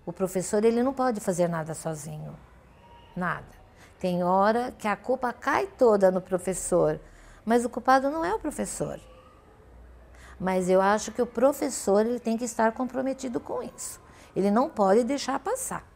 O professor, ele não pode fazer nada sozinho, nada. Tem hora que a culpa cai toda no professor, mas o culpado não é o professor. Mas eu acho que o professor, ele tem que estar comprometido com isso. Ele não pode deixar passar.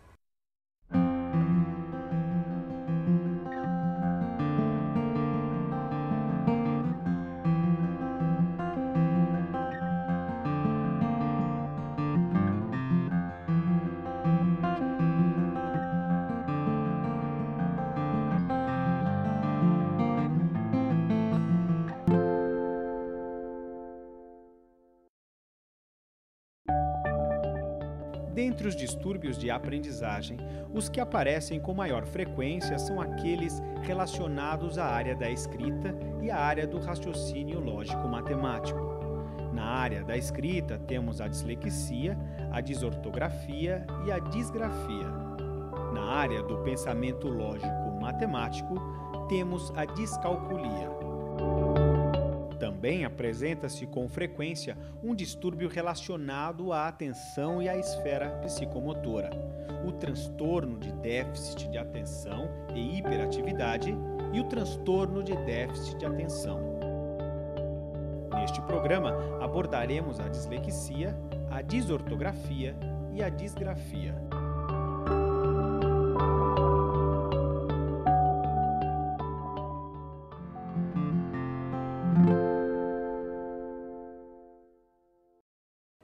Dentre os distúrbios de aprendizagem, os que aparecem com maior frequência são aqueles relacionados à área da escrita e à área do raciocínio lógico-matemático. Na área da escrita, temos a dislexia, a desortografia e a disgrafia. Na área do pensamento lógico-matemático, temos a descalculia. Também apresenta-se com frequência um distúrbio relacionado à atenção e à esfera psicomotora, o transtorno de déficit de atenção e hiperatividade e o transtorno de déficit de atenção. Neste programa abordaremos a dislexia, a desortografia e a disgrafia.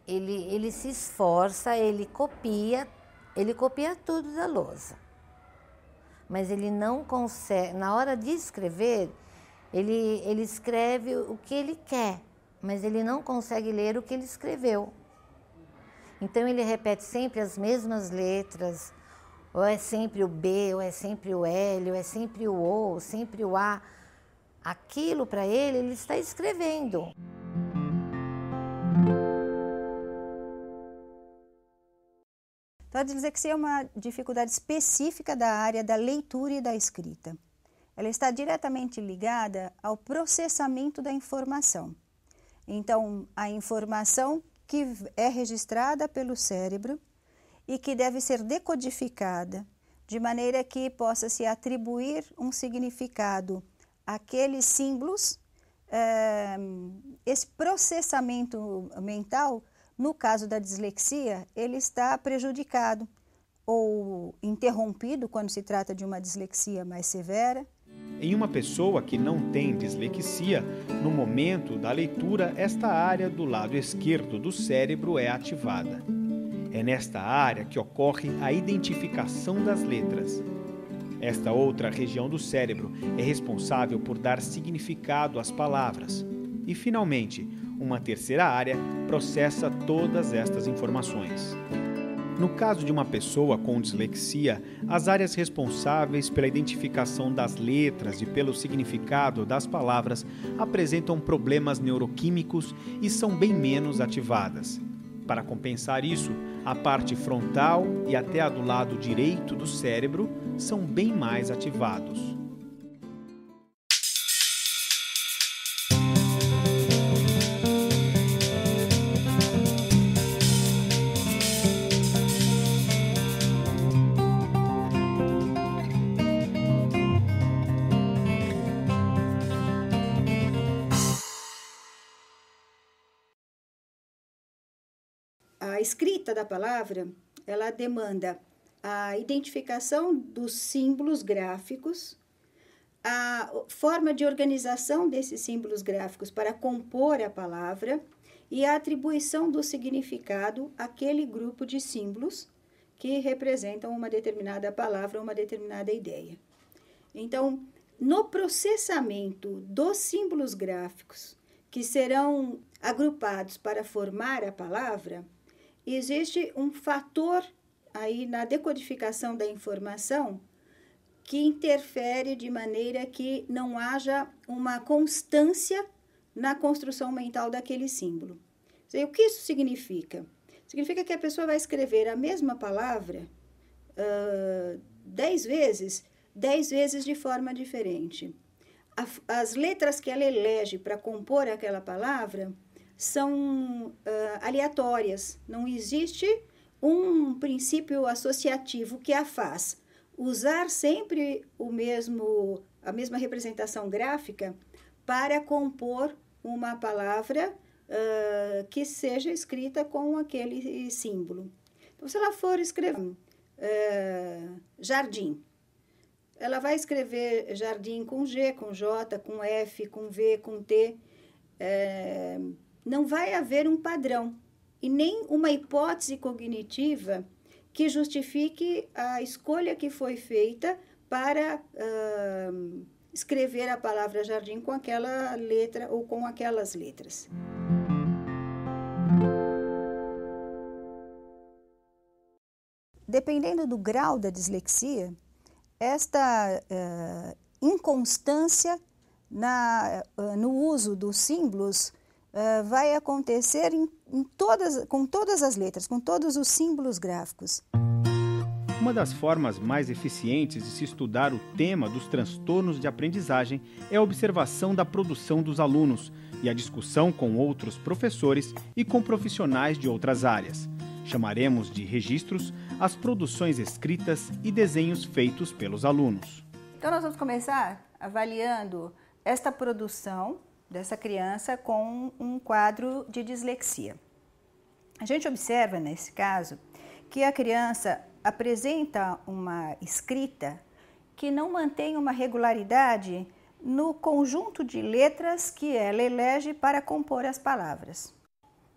Ele se esforça, ele copia tudo da lousa. Mas ele não consegue, na hora de escrever, ele escreve o que ele quer, mas ele não consegue ler o que ele escreveu. Então ele repete sempre as mesmas letras, ou é sempre o B, ou é sempre o L, ou é sempre o O, ou sempre o A. Aquilo para ele está escrevendo. Então, a dislexia é uma dificuldade específica da área da leitura e da escrita. Ela está diretamente ligada ao processamento da informação. Então, a informação que é registrada pelo cérebro e que deve ser decodificada, de maneira que possa se atribuir um significado àqueles símbolos, esse processamento mental, no caso da dislexia, ele está prejudicado ou interrompido quando se trata de uma dislexia mais severa. Em uma pessoa que não tem dislexia, no momento da leitura, esta área do lado esquerdo do cérebro é ativada. É nesta área que ocorre a identificação das letras. Esta outra região do cérebro é responsável por dar significado às palavras. E, finalmente, uma terceira área processa todas estas informações. No caso de uma pessoa com dislexia, as áreas responsáveis pela identificação das letras e pelo significado das palavras apresentam problemas neuroquímicos e são bem menos ativadas. Para compensar isso, a parte frontal e até a do lado direito do cérebro são bem mais ativados. A escrita da palavra, ela demanda a identificação dos símbolos gráficos, a forma de organização desses símbolos gráficos para compor a palavra e a atribuição do significado àquele grupo de símbolos que representam uma determinada palavra ou uma determinada ideia. Então, no processamento dos símbolos gráficos que serão agrupados para formar a palavra, existe um fator aí na decodificação da informação que interfere de maneira que não haja uma constância na construção mental daquele símbolo. O que isso significa? Significa que a pessoa vai escrever a mesma palavra 10 vezes de forma diferente. As letras que ela elege para compor aquela palavra são aleatórias, não existe um princípio associativo que a faz usar sempre a mesma representação gráfica para compor uma palavra que seja escrita com aquele símbolo. Então, se ela for escrever jardim, ela vai escrever jardim com G, com J, com F, com V, com T. Não vai haver um padrão e nem uma hipótese cognitiva que justifique a escolha que foi feita para escrever a palavra jardim com aquela letra ou com aquelas letras. Dependendo do grau da dislexia, esta inconstância no uso dos símbolos vai acontecer com todas as letras, com todos os símbolos gráficos. Uma das formas mais eficientes de se estudar o tema dos transtornos de aprendizagem é a observação da produção dos alunos e a discussão com outros professores e com profissionais de outras áreas. Chamaremos de registros as produções escritas e desenhos feitos pelos alunos. Então, nós vamos começar avaliando esta produção dessa criança com um quadro de dislexia. A gente observa, nesse caso, que a criança apresenta uma escrita que não mantém uma regularidade no conjunto de letras que ela elege para compor as palavras.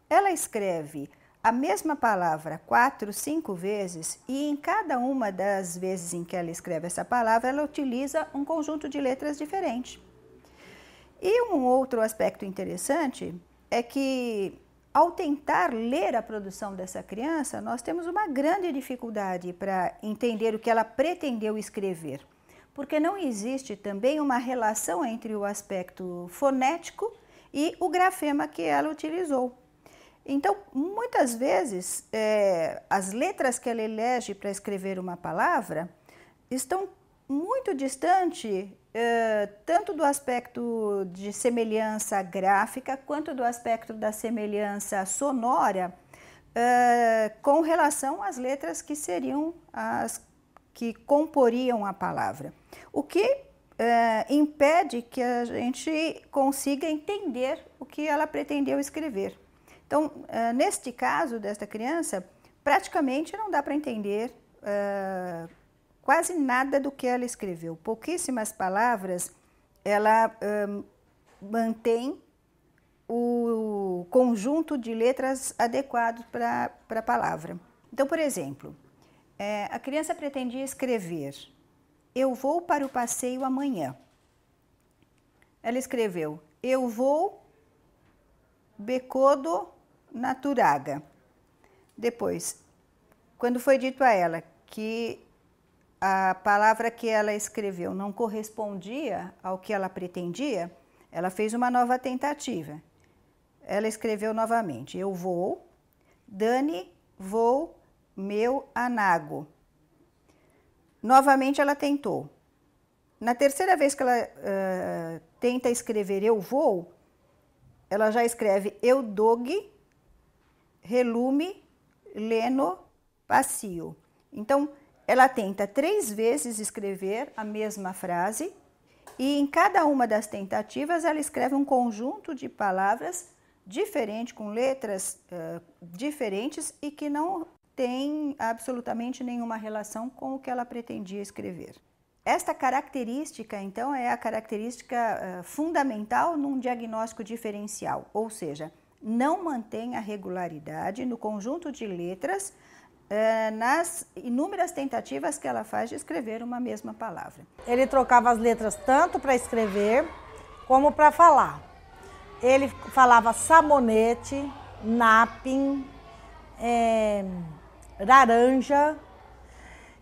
Ela escreve a mesma palavra 4, 5 vezes e em cada uma das vezes em que ela escreve essa palavra, ela utiliza um conjunto de letras diferente. E um outro aspecto interessante é que, ao tentar ler a produção dessa criança, nós temos uma grande dificuldade para entender o que ela pretendeu escrever, porque não existe também uma relação entre o aspecto fonético e o grafema que ela utilizou. Então, muitas vezes, as letras que ela elege para escrever uma palavra estão muito distantes tanto do aspecto de semelhança gráfica quanto do aspecto da semelhança sonora com relação às letras que seriam as que comporiam a palavra. O que impede que a gente consiga entender o que ela pretendeu escrever. Então, neste caso desta criança, praticamente não dá para entender quase nada do que ela escreveu. Pouquíssimas palavras, ela mantém o conjunto de letras adequado para a palavra. Então, por exemplo, a criança pretendia escrever: eu vou para o passeio amanhã. Ela escreveu: eu vou becodo naturaga. Depois, quando foi dito a ela que a palavra que ela escreveu não correspondia ao que ela pretendia, ela fez uma nova tentativa. Ela escreveu novamente: eu vou, Dani, vou, meu anago. Novamente ela tentou. Na terceira vez que ela tenta escrever eu vou, ela já escreve eu dog, relume, leno, passeio. Então, ela tenta 3 vezes escrever a mesma frase e em cada uma das tentativas ela escreve um conjunto de palavras diferente, com letras diferentes e que não tem absolutamente nenhuma relação com o que ela pretendia escrever. Esta característica, então, é a característica fundamental num diagnóstico diferencial, ou seja, não mantém a regularidade no conjunto de letras nas inúmeras tentativas que ela faz de escrever uma mesma palavra. Ele trocava as letras tanto para escrever como para falar. Ele falava sabonete, napim, laranja.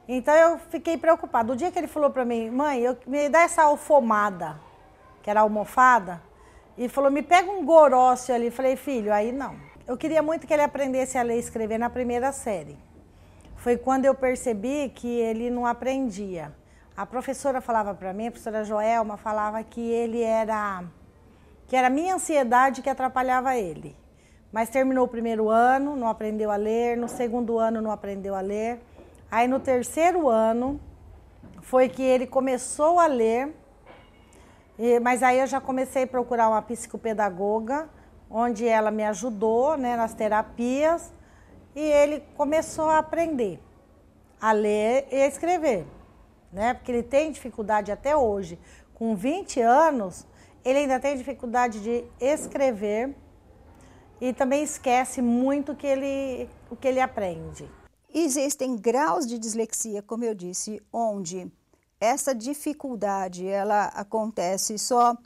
Então eu fiquei preocupada. O dia que ele falou para mim: mãe, me dá essa alfomada, que era almofada, e falou: me pega um gorócio ali. Falei: filho, aí não. Eu queria muito que ele aprendesse a ler e escrever na primeira série. Foi quando eu percebi que ele não aprendia. A professora falava para mim, a professora Joelma falava que ele era... que era a minha ansiedade que atrapalhava ele. mas terminou o primeiro ano, não aprendeu a ler, no segundo ano não aprendeu a ler. Aí no terceiro ano foi que ele começou a ler, mas aí eu já comecei a procurar uma psicopedagoga, onde ela me ajudou, né, nas terapias, e ele começou a aprender a ler e a escrever, né? Porque ele tem dificuldade até hoje. Com 20 anos, ele ainda tem dificuldade de escrever e também esquece muito o que ele aprende. Existem graus de dislexia, como eu disse, onde essa dificuldade ela acontece só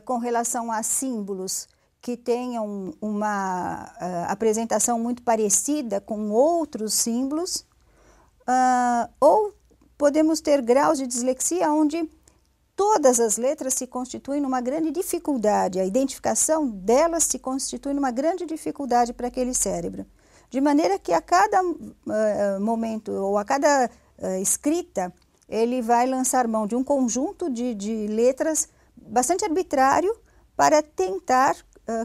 com relação a símbolos que tenham uma apresentação muito parecida com outros símbolos, ou podemos ter graus de dislexia onde todas as letras se constituem numa grande dificuldade, a identificação delas se constitui numa grande dificuldade para aquele cérebro. De maneira que a cada momento ou a cada escrita, ele vai lançar mão de um conjunto de letras bastante arbitrário para tentar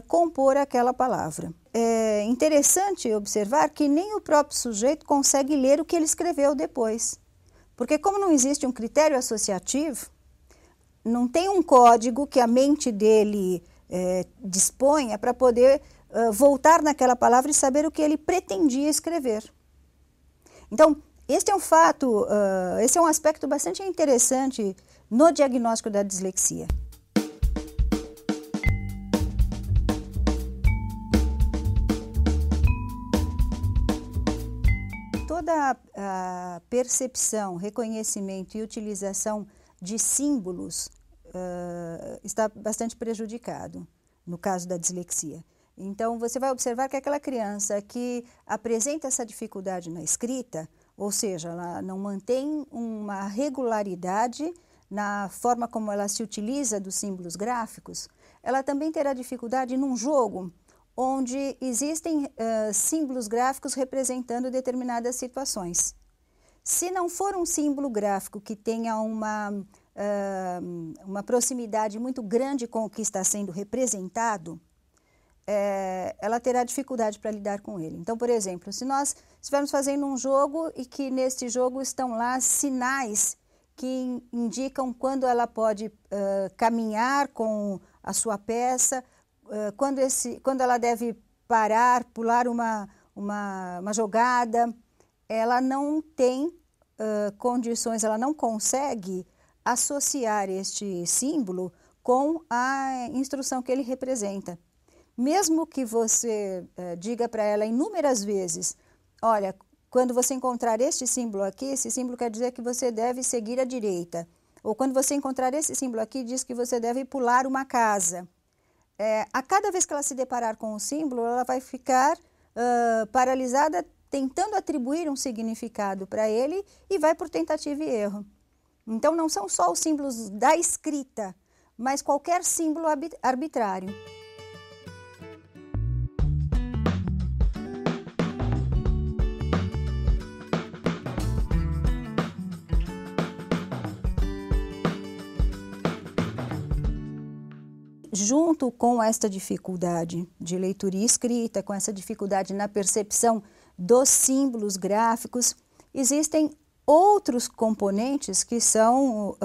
compor aquela palavra. É interessante observar que nem o próprio sujeito consegue ler o que ele escreveu depois. Porque como não existe um critério associativo, não tem um código que a mente dele disponha para poder voltar naquela palavra e saber o que ele pretendia escrever. Então, este é um fato, esse é um aspecto bastante interessante no diagnóstico da dislexia. Toda a percepção, reconhecimento e utilização de símbolos está bastante prejudicado no caso da dislexia. Então, você vai observar que aquela criança que apresenta essa dificuldade na escrita, ou seja, ela não mantém uma regularidade na forma como ela se utiliza dos símbolos gráficos, ela também terá dificuldade num jogo onde existem símbolos gráficos representando determinadas situações. Se não for um símbolo gráfico que tenha uma proximidade muito grande com o que está sendo representado, ela terá dificuldade para lidar com ele. Então, por exemplo, se nós estivermos fazendo um jogo e que neste jogo estão lá sinais que indicam quando ela pode caminhar com a sua peça, quando ela deve parar, pular uma jogada, ela não tem condições, ela não consegue associar este símbolo com a instrução que ele representa. Mesmo que você diga para ela inúmeras vezes, olha, quando você encontrar este símbolo aqui, esse símbolo quer dizer que você deve seguir à direita. Ou quando você encontrar esse símbolo aqui, diz que você deve pular uma casa. A cada vez que ela se deparar com o símbolo, ela vai ficar paralisada, tentando atribuir um significado para ele e vai por tentativa e erro. Então, não são só os símbolos da escrita, mas qualquer símbolo arbitrário. Junto com esta dificuldade de leitura e escrita, com essa dificuldade na percepção dos símbolos gráficos, existem outros componentes que estão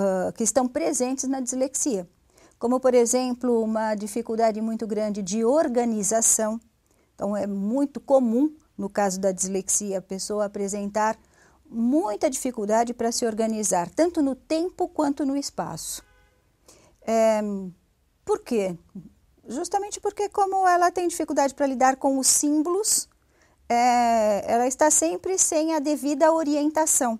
presentes na dislexia, como, por exemplo, uma dificuldade muito grande de organização. Então, é muito comum, no caso da dislexia, a pessoa apresentar muita dificuldade para se organizar, tanto no tempo quanto no espaço. Por quê? Justamente porque, como ela tem dificuldade para lidar com os símbolos, ela está sempre sem a devida orientação.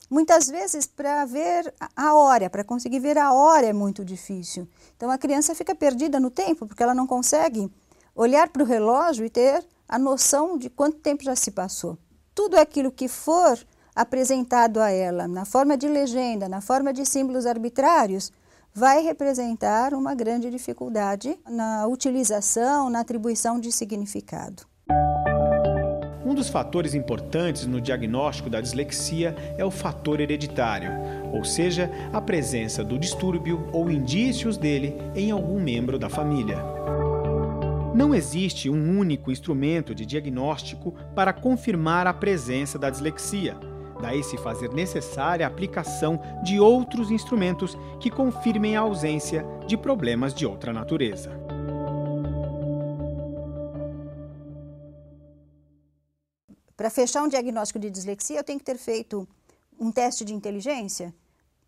Muitas vezes, para ver a hora, para conseguir ver a hora é muito difícil. Então, a criança fica perdida no tempo, porque ela não consegue olhar para o relógio e ter a noção de quanto tempo já se passou. Tudo aquilo que for apresentado a ela, na forma de legenda, na forma de símbolos arbitrários, vai representar uma grande dificuldade na utilização, na atribuição de significado. Um dos fatores importantes no diagnóstico da dislexia é o fator hereditário, ou seja, a presença do distúrbio ou indícios dele em algum membro da família. Não existe um único instrumento de diagnóstico para confirmar a presença da dislexia. Daí se fazer necessária a aplicação de outros instrumentos que confirmem a ausência de problemas de outra natureza. Para fechar um diagnóstico de dislexia, eu tenho que ter feito um teste de inteligência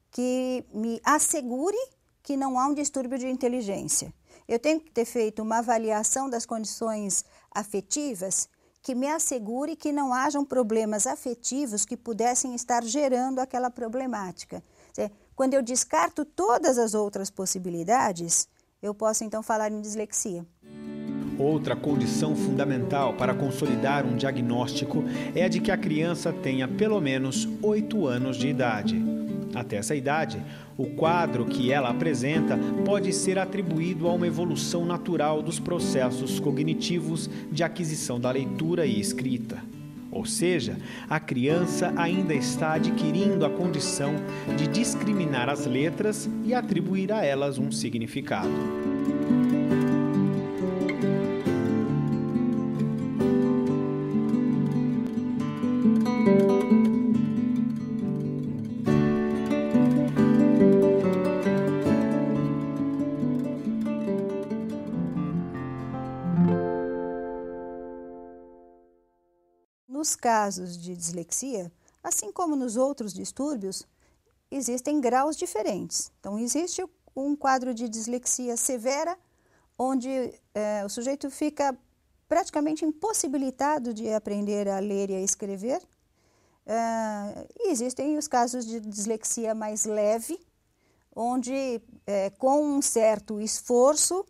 que me assegure que não há um distúrbio de inteligência. Eu tenho que ter feito uma avaliação das condições afetivas que me assegure que não hajam problemas afetivos que pudessem estar gerando aquela problemática. Quando eu descarto todas as outras possibilidades, eu posso então falar em dislexia. Outra condição fundamental para consolidar um diagnóstico é a de que a criança tenha pelo menos 8 anos de idade. Até essa idade, o quadro que ela apresenta pode ser atribuído a uma evolução natural dos processos cognitivos de aquisição da leitura e escrita. Ou seja, a criança ainda está adquirindo a condição de discriminar as letras e atribuir a elas um significado. Nos casos de dislexia, assim como nos outros distúrbios, existem graus diferentes. Então, existe um quadro de dislexia severa, onde o sujeito fica praticamente impossibilitado de aprender a ler e a escrever. E existem os casos de dislexia mais leve, onde, com um certo esforço,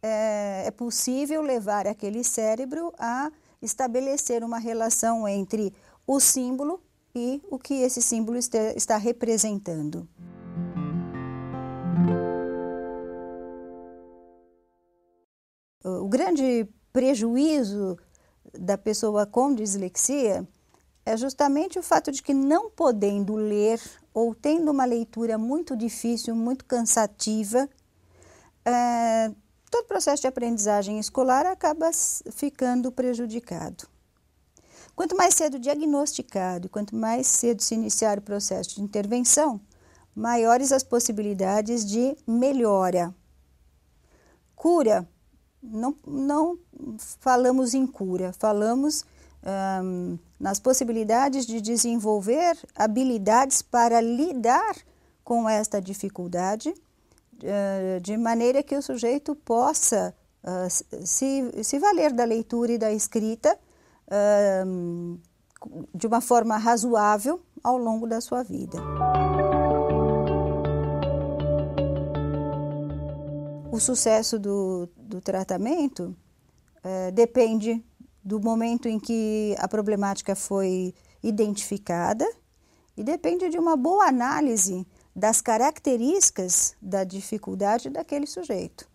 é possível levar aquele cérebro a estabelecer uma relação entre o símbolo e o que esse símbolo está representando. O grande prejuízo da pessoa com dislexia é justamente o fato de que, não podendo ler ou tendo uma leitura muito difícil, muito cansativa, todo o processo de aprendizagem escolar acaba ficando prejudicado. Quanto mais cedo diagnosticado e quanto mais cedo se iniciar o processo de intervenção, maiores as possibilidades de melhora. Cura, não falamos em cura, falamos nas possibilidades de desenvolver habilidades para lidar com esta dificuldade, de maneira que o sujeito possa se valer da leitura e da escrita de uma forma razoável ao longo da sua vida. O sucesso do tratamento depende do momento em que a problemática foi identificada e depende de uma boa análise das características da dificuldade daquele sujeito.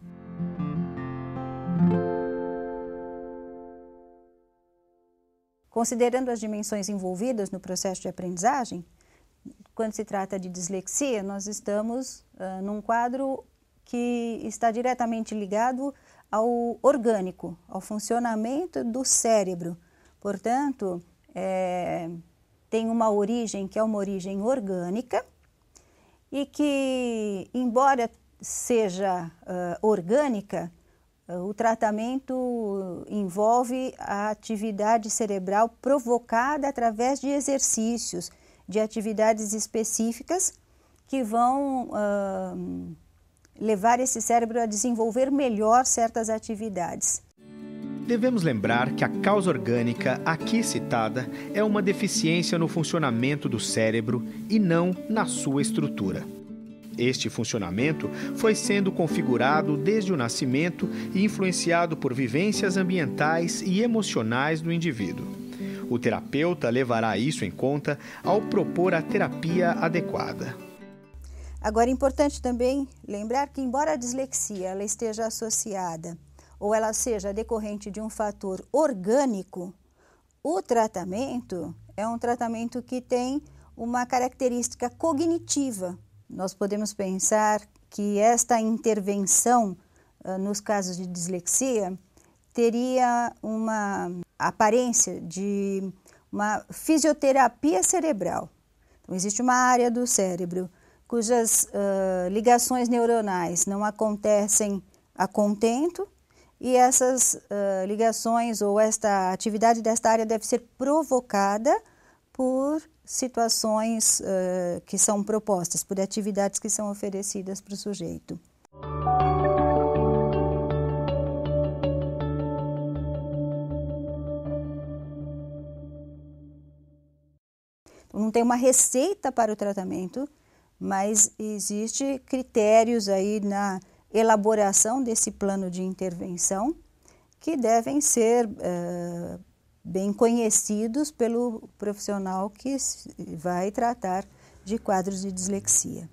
Considerando as dimensões envolvidas no processo de aprendizagem, quando se trata de dislexia, nós estamos num quadro que está diretamente ligado ao orgânico, ao funcionamento do cérebro. Portanto, tem uma origem que é uma origem orgânica, e que, embora seja orgânica, o tratamento envolve a atividade cerebral provocada através de exercícios, de atividades específicas que vão levar esse cérebro a desenvolver melhor certas atividades. Devemos lembrar que a causa orgânica aqui citada é uma deficiência no funcionamento do cérebro e não na sua estrutura. Este funcionamento foi sendo configurado desde o nascimento e influenciado por vivências ambientais e emocionais do indivíduo. O terapeuta levará isso em conta ao propor a terapia adequada. Agora, é importante também lembrar que, embora a dislexia ela esteja associada ou ela seja decorrente de um fator orgânico, o tratamento é um tratamento que tem uma característica cognitiva. Nós podemos pensar que esta intervenção, nos casos de dislexia, teria uma aparência de uma fisioterapia cerebral. Então, existe uma área do cérebro cujas ligações neuronais não acontecem a contento, e essas ligações ou esta atividade desta área deve ser provocada por situações que são propostas, por atividades que são oferecidas para o sujeito. Não tem uma receita para o tratamento, mas existe critérios aí na elaboração desse plano de intervenção que devem ser bem conhecidos pelo profissional que vai tratar de quadros de dislexia.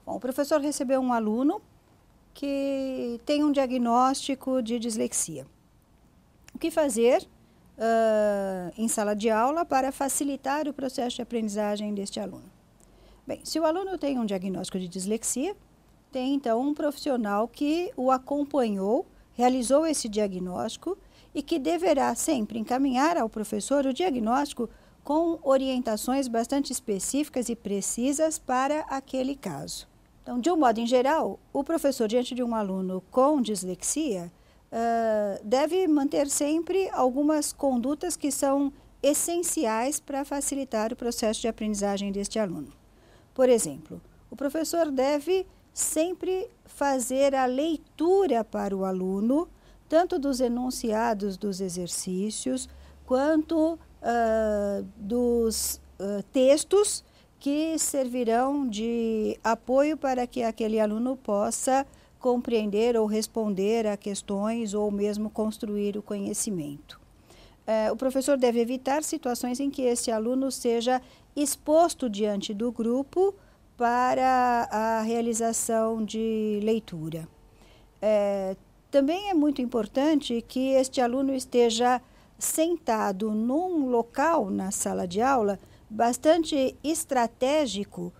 Bom, o professor recebeu um aluno que tem um diagnóstico de dislexia. O que fazer em sala de aula para facilitar o processo de aprendizagem deste aluno? Bem, se o aluno tem um diagnóstico de dislexia, tem então um profissional que o acompanhou, realizou esse diagnóstico e que deverá sempre encaminhar ao professor o diagnóstico com orientações bastante específicas e precisas para aquele caso. Então, de um modo em geral, o professor, diante de um aluno com dislexia, deve manter sempre algumas condutas que são essenciais para facilitar o processo de aprendizagem deste aluno. Por exemplo, o professor deve sempre fazer a leitura para o aluno, tanto dos enunciados dos exercícios, quanto dos textos que servirão de apoio para que aquele aluno possa compreender ou responder a questões ou mesmo construir o conhecimento. O professor deve evitar situações em que esse aluno seja exposto diante do grupo para a realização de leitura. Também é muito importante que este aluno esteja sentado num local na sala de aula bastante estratégico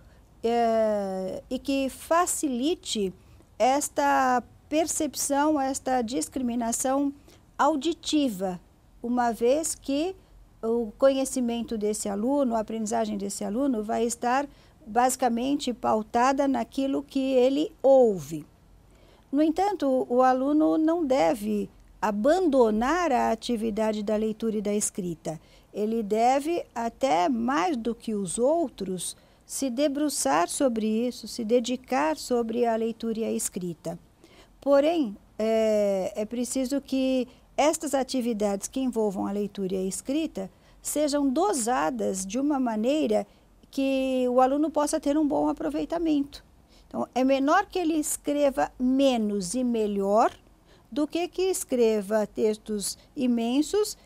e que facilite esta percepção, esta discriminação auditiva, uma vez que o conhecimento desse aluno, a aprendizagem desse aluno vai estar basicamente pautada naquilo que ele ouve. No entanto, o aluno não deve abandonar a atividade da leitura e da escrita. Ele deve, até mais do que os outros, se debruçar sobre isso, se dedicar sobre a leitura e a escrita. Porém, é preciso que estas atividades que envolvam a leitura e a escrita sejam dosadas de uma maneira que o aluno possa ter um bom aproveitamento. Então, é menor que ele escreva menos e melhor do que escreva textos imensos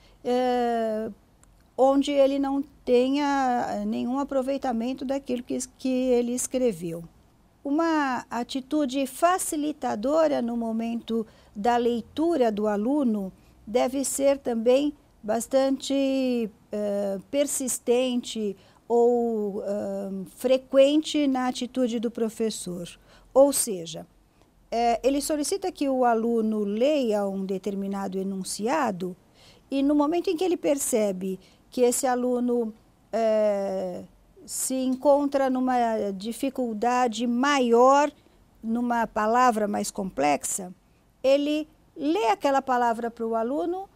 onde ele não tenha nenhum aproveitamento daquilo que ele escreveu. Uma atitude facilitadora no momento da leitura do aluno deve ser também bastante persistente ou frequente na atitude do professor. Ou seja, ele solicita que o aluno leia um determinado enunciado e no momento em que ele percebe que esse aluno se encontra numa dificuldade maior, numa palavra mais complexa, ele lê aquela palavra para o aluno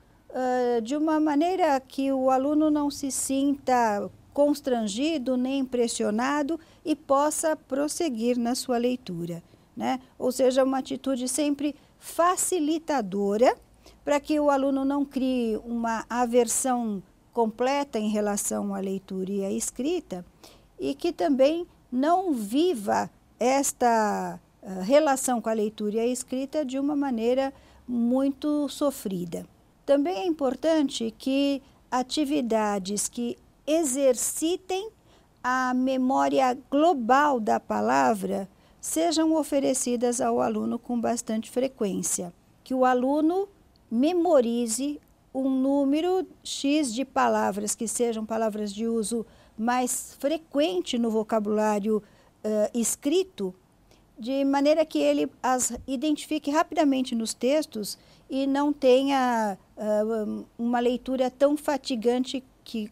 de uma maneira que o aluno não se sinta constrangido nem impressionado e possa prosseguir na sua leitura, né? Ou seja, uma atitude sempre facilitadora para que o aluno não crie uma aversão completa em relação à leitura e à escrita e que também não viva esta relação com a leitura e a escrita de uma maneira muito sofrida. Também é importante que atividades que exercitem a memória global da palavra sejam oferecidas ao aluno com bastante frequência, que o aluno memorize um número X de palavras que sejam palavras de uso mais frequente no vocabulário escrito de maneira que ele as identifique rapidamente nos textos e não tenha uma leitura tão fatigante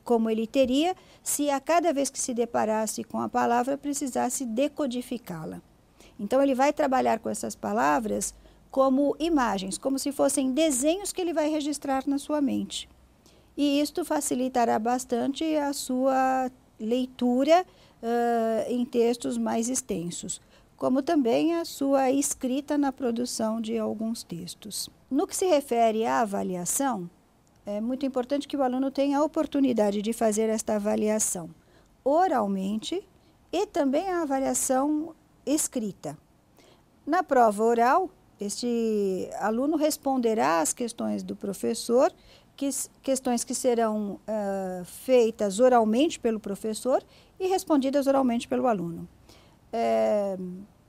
como ele teria se a cada vez que se deparasse com a palavra precisasse decodificá-la. Então ele vai trabalhar com essas palavras como imagens, como se fossem desenhos que ele vai registrar na sua mente. E isto facilitará bastante a sua leitura em textos mais extensos, como também a sua escrita na produção de alguns textos. No que se refere à avaliação, é muito importante que o aluno tenha a oportunidade de fazer esta avaliação oralmente e também a avaliação escrita. Na prova oral, este aluno responderá às questões do professor, questões que serão feitas oralmente pelo professor e respondidas oralmente pelo aluno.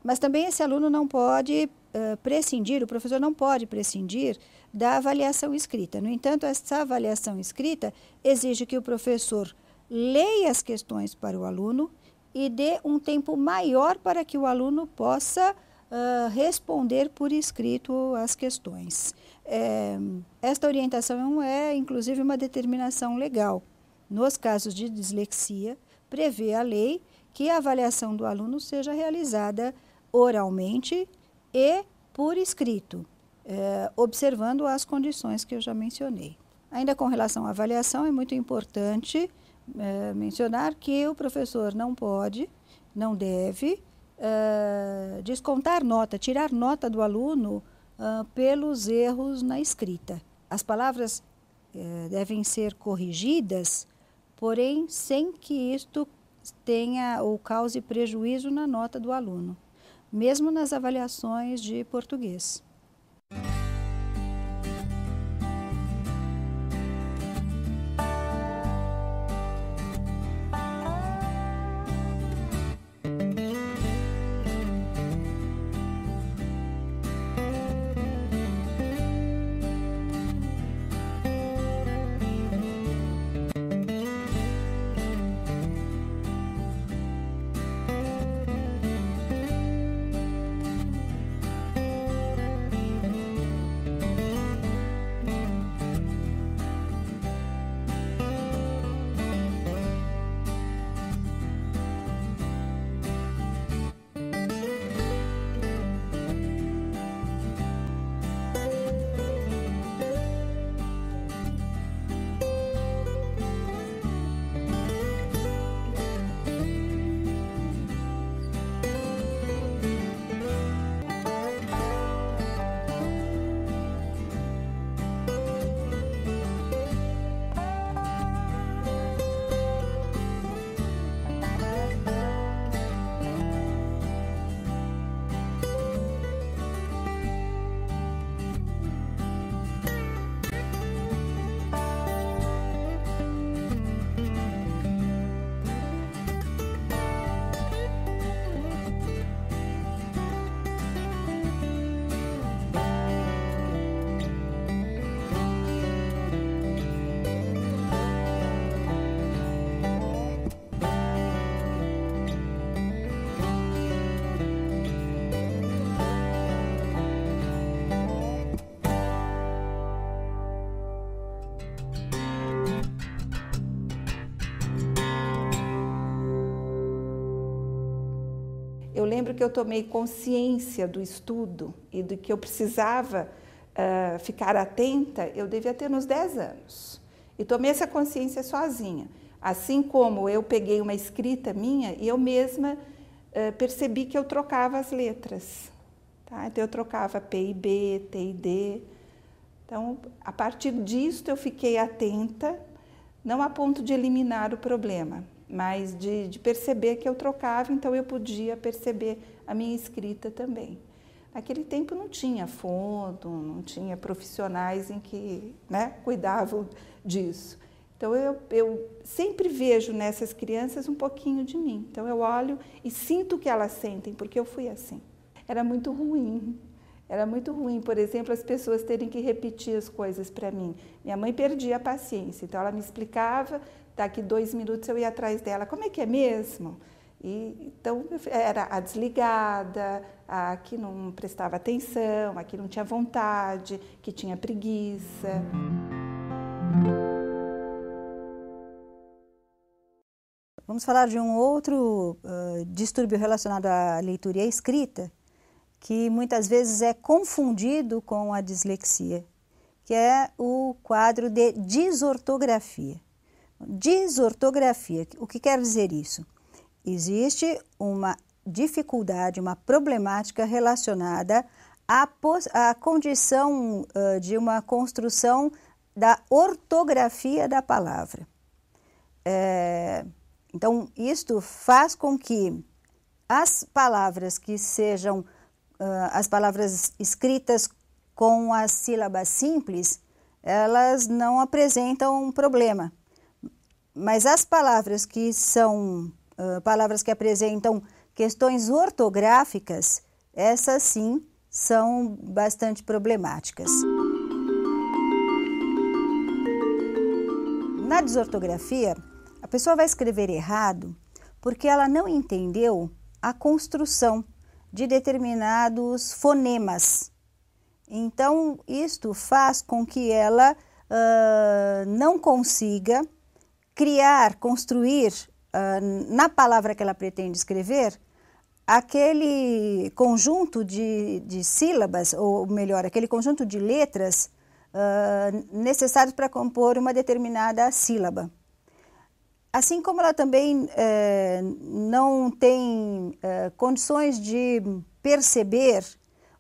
Mas também esse aluno não pode prescindir, o professor não pode prescindir da avaliação escrita. No entanto, essa avaliação escrita exige que o professor leia as questões para o aluno e dê um tempo maior para que o aluno possa responder por escrito as questões. Esta orientação é, inclusive, uma determinação legal. Nos casos de dislexia, prevê a lei que a avaliação do aluno seja realizada oralmente e por escrito, observando as condições que eu já mencionei. Ainda com relação à avaliação, é muito importante mencionar que o professor não pode, não deve descontar nota, tirar nota do aluno pelos erros na escrita. As palavras devem ser corrigidas, porém sem que isto tenha ou cause prejuízo na nota do aluno, mesmo nas avaliações de português. Eu lembro que eu tomei consciência do estudo e do que eu precisava ficar atenta, eu devia ter uns 10 anos. E tomei essa consciência sozinha. Assim como eu peguei uma escrita minha e eu mesma percebi que eu trocava as letras. Tá? Então eu trocava P e B, T e D. Então, a partir disso eu fiquei atenta, não a ponto de eliminar o problema, mas de perceber que eu trocava, então eu podia perceber a minha escrita também. Naquele tempo não tinha fono, não tinha profissionais em que cuidavam disso. Então eu sempre vejo nessas crianças um pouquinho de mim. Então eu olho e sinto o que elas sentem, porque eu fui assim. Era muito ruim. Era muito ruim, por exemplo, as pessoas terem que repetir as coisas para mim. Minha mãe perdia a paciência, então ela me explicava, daqui 2 minutos eu ia atrás dela. Como é que é mesmo? E, então, era a desligada, a que não prestava atenção, a que não tinha vontade, que tinha preguiça. Vamos falar de um outro distúrbio relacionado à leitura e à escrita, que muitas vezes é confundido com a dislexia, que é o quadro de desortografia. Desortografia, o que quer dizer isso? Existe uma dificuldade, uma problemática relacionada à condição de uma construção da ortografia da palavra. Então, isto faz com que as palavras que sejam as palavras escritas com as sílabas simples, elas não apresentam um problema. Mas as palavras que são palavras que apresentam questões ortográficas, essas sim são bastante problemáticas. Na desortografia, a pessoa vai escrever errado porque ela não entendeu a construção de determinados fonemas. Então, isto faz com que ela não consiga construir na palavra que ela pretende escrever, aquele conjunto de sílabas, ou melhor, aquele conjunto de letras necessários para compor uma determinada sílaba. Assim como ela também não tem condições de perceber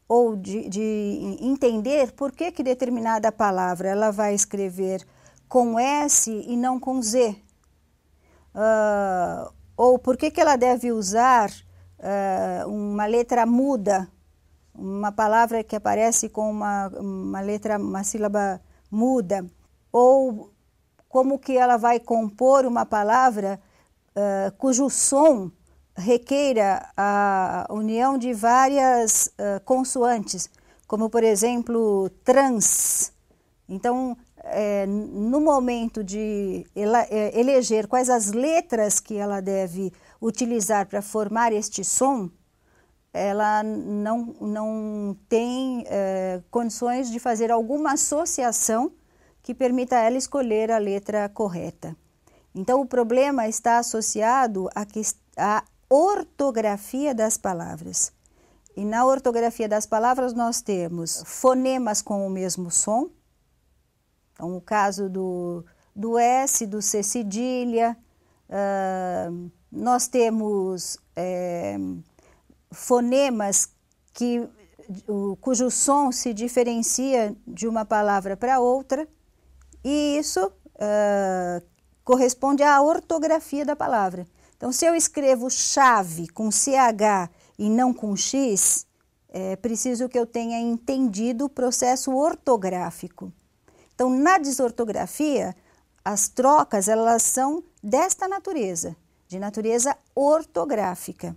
ou de entender por que determinada palavra ela vai escrever com S e não com Z. Ou por que ela deve usar uma letra muda, uma palavra que aparece com uma sílaba muda, ou como que ela vai compor uma palavra cujo som requeira a união de várias consoantes, como por exemplo trans. Então, no momento de eleger quais as letras que ela deve utilizar para formar este som, ela não tem condições de fazer alguma associação que permita a ela escolher a letra correta. Então, o problema está associado à ortografia das palavras. E na ortografia das palavras nós temos fonemas com o mesmo som. Então, o caso do S, do C cedilha, nós temos fonemas cujo som se diferencia de uma palavra para outra, e isso corresponde à ortografia da palavra. Então, se eu escrevo chave com CH e não com X, é preciso que eu tenha entendido o processo ortográfico. Então, na desortografia, as trocas elas são desta natureza, de natureza ortográfica.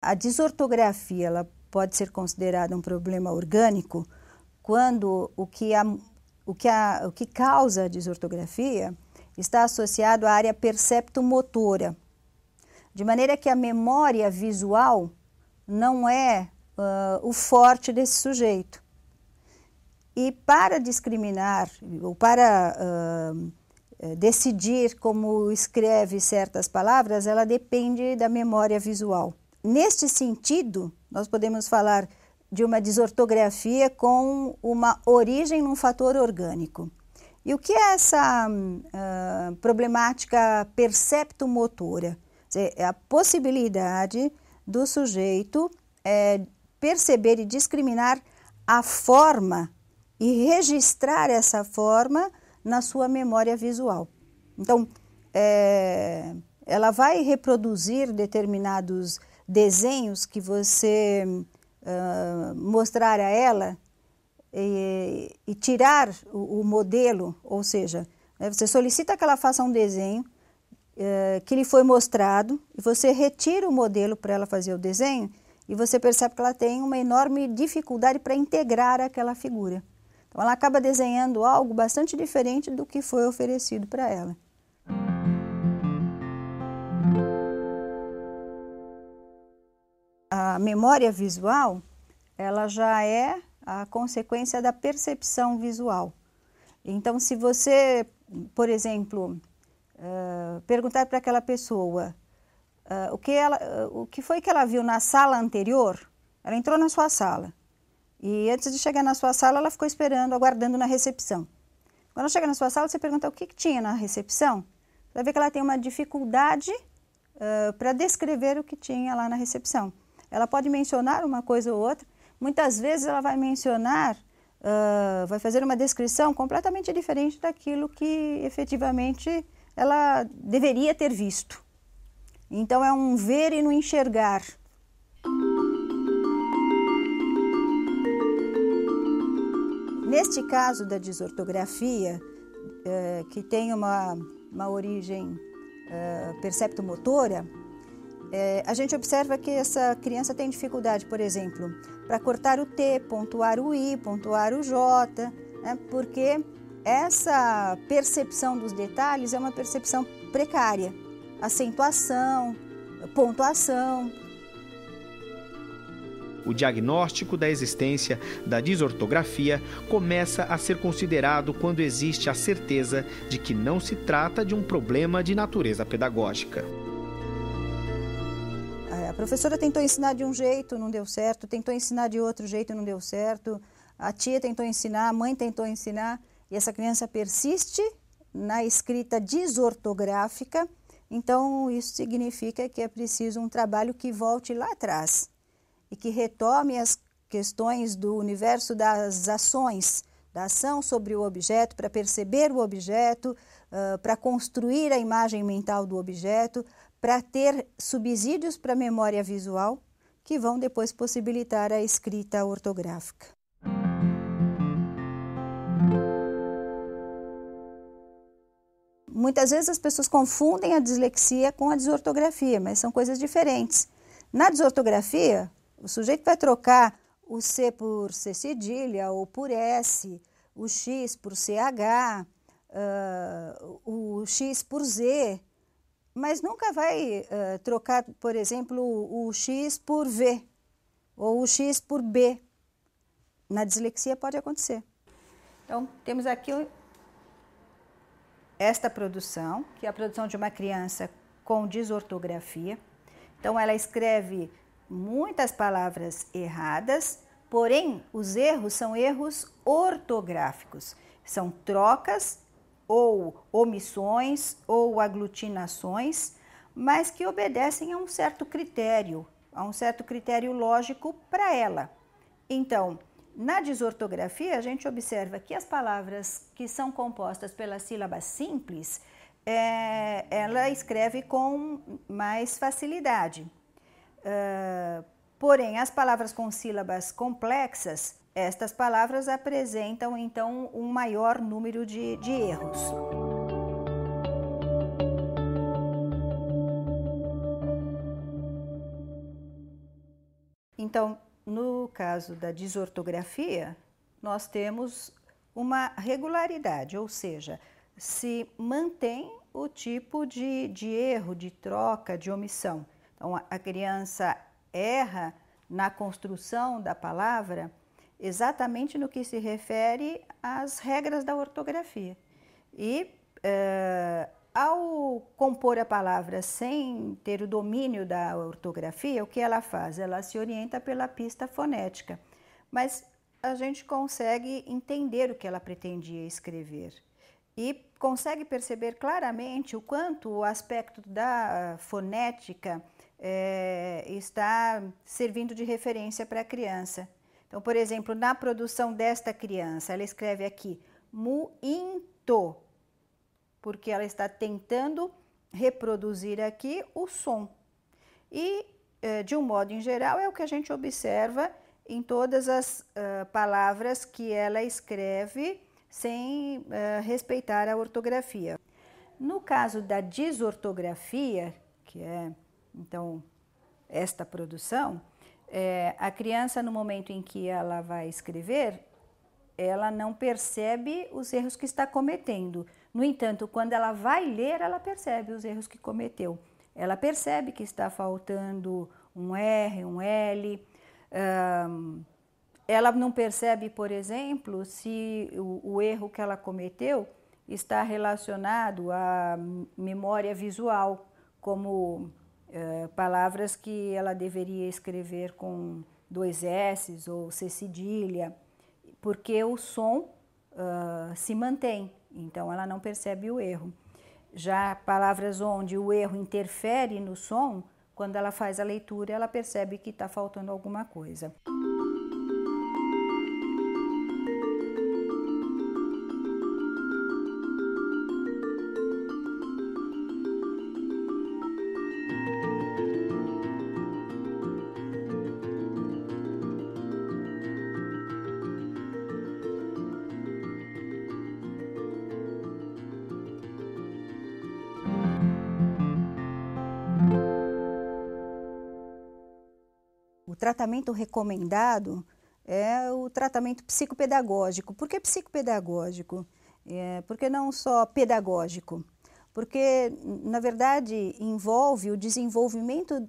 A desortografia ela pode ser considerada um problema orgânico quando o que causa a desortografia está associado à área perceptomotora, de maneira que a memória visual não é o forte desse sujeito. E para discriminar, ou para decidir como escreve certas palavras, ela depende da memória visual. Neste sentido, nós podemos falar de uma desortografia com uma origem num fator orgânico. E o que é essa problemática perceptomotora? É a possibilidade do sujeito perceber e discriminar a forma e registrar essa forma na sua memória visual. Então, ela vai reproduzir determinados desenhos que você mostrar a ela e tirar o modelo, ou seja, você solicita que ela faça um desenho que lhe foi mostrado e você retira o modelo para ela fazer o desenho e você percebe que ela tem uma enorme dificuldade para integrar aquela figura. Então, ela acaba desenhando algo bastante diferente do que foi oferecido para ela. A memória visual, ela já é a consequência da percepção visual. Então, se você, por exemplo, perguntar para aquela pessoa o que foi que ela viu na sala anterior, ela entrou na sua sala. E antes de chegar na sua sala, ela ficou esperando, aguardando na recepção. Quando ela chega na sua sala, você pergunta o que tinha na recepção, você vai ver que ela tem uma dificuldade para descrever o que tinha lá na recepção. Ela pode mencionar uma coisa ou outra, muitas vezes ela vai mencionar, vai fazer uma descrição completamente diferente daquilo que efetivamente ela deveria ter visto. Então é um ver e não enxergar. Neste caso da desortografia, que tem uma origem perceptomotora, a gente observa que essa criança tem dificuldade, por exemplo, para cortar o T, pontuar o I, pontuar o J, né, porque essa percepção dos detalhes é uma percepção precária. Acentuação, pontuação. O diagnóstico da existência da desortografia começa a ser considerado quando existe a certeza de que não se trata de um problema de natureza pedagógica. A professora tentou ensinar de um jeito, não deu certo, tentou ensinar de outro jeito, não deu certo, a tia tentou ensinar, a mãe tentou ensinar, e essa criança persiste na escrita desortográfica. Então, isso significa que é preciso um trabalho que volte lá atrás e que retome as questões do universo das ações, da ação sobre o objeto, para perceber o objeto, para construir a imagem mental do objeto, para ter subsídios para a memória visual, que vão depois possibilitar a escrita ortográfica. Muitas vezes as pessoas confundem a dislexia com a desortografia, mas são coisas diferentes. Na desortografia, o sujeito vai trocar o C por C cedilha ou por S, o X por CH, o X por Z, mas nunca vai trocar, por exemplo, o X por V ou o X por B. Na dislexia pode acontecer. Então, temos aqui esta produção, que é a produção de uma criança com desortografia. Então, ela escreve muitas palavras erradas, porém, os erros são erros ortográficos. São trocas ou omissões ou aglutinações, mas que obedecem a um certo critério lógico para ela. Então, na desortografia, a gente observa que as palavras que são compostas pelas sílabas simples, ela escreve com mais facilidade. Porém, as palavras com sílabas complexas, estas palavras apresentam, então, um maior número de erros. Então, no caso da desortografia, nós temos uma regularidade, ou seja, se mantém o tipo de erro, de troca, de omissão. Então, a criança erra na construção da palavra exatamente no que se refere às regras da ortografia. E ao compor a palavra sem ter o domínio da ortografia, o que ela faz? Ela se orienta pela pista fonética, mas a gente consegue entender o que ela pretendia escrever e consegue perceber claramente o quanto o aspecto da fonética está servindo de referência para a criança. Então, por exemplo, na produção desta criança, ela escreve aqui muito, porque ela está tentando reproduzir aqui o som. E, de um modo em geral, é o que a gente observa em todas as palavras que ela escreve sem respeitar a ortografia. No caso da desortografia, que é, então, esta produção, a criança, no momento em que ela vai escrever, ela não percebe os erros que está cometendo. No entanto, quando ela vai ler, ela percebe os erros que cometeu. Ela percebe que está faltando um R, um L. Ela não percebe, por exemplo, se o erro que ela cometeu está relacionado à memória visual, como palavras que ela deveria escrever com 2 S's ou C cedilha, porque o som se mantém, então ela não percebe o erro. Já palavras onde o erro interfere no som, quando ela faz a leitura, ela percebe que está faltando alguma coisa. O tratamento recomendado é o tratamento psicopedagógico. Por que psicopedagógico? Porque não só pedagógico? Porque, na verdade, envolve o desenvolvimento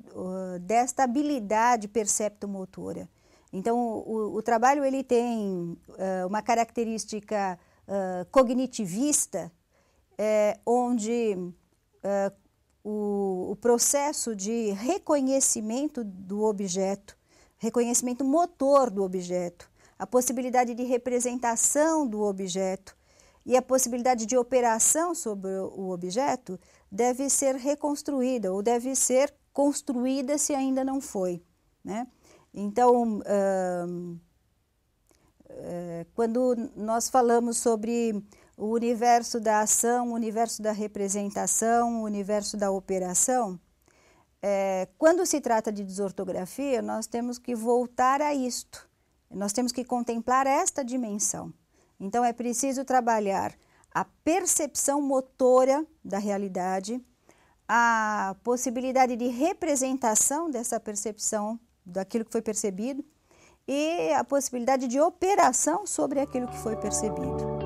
desta habilidade perceptomotora. Então, o trabalho ele tem uma característica cognitivista, onde o processo de reconhecimento do objeto, reconhecimento motor do objeto, a possibilidade de representação do objeto e a possibilidade de operação sobre o objeto deve ser reconstruída ou deve ser construída se ainda não foi, né? Então, quando nós falamos sobre o universo da ação, o universo da representação, o universo da operação, quando se trata de desortografia, nós temos que voltar a isto, nós temos que contemplar esta dimensão. Então, é preciso trabalhar a percepção motora da realidade, a possibilidade de representação dessa percepção, daquilo que foi percebido, e a possibilidade de operação sobre aquilo que foi percebido.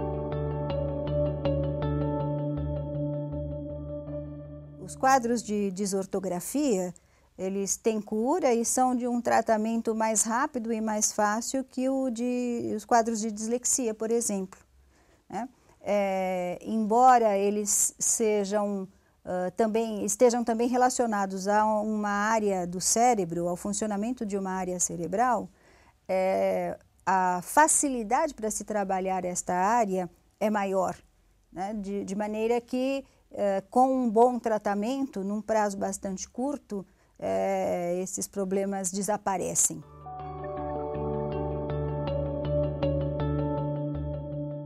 Os quadros de desortografia, eles têm cura e são de um tratamento mais rápido e mais fácil que os quadros de dislexia, por exemplo, né? Embora eles estejam também relacionados a uma área do cérebro, ao funcionamento de uma área cerebral, a facilidade para se trabalhar esta área é maior, né? De maneira que, com um bom tratamento, num prazo bastante curto, esses problemas desaparecem.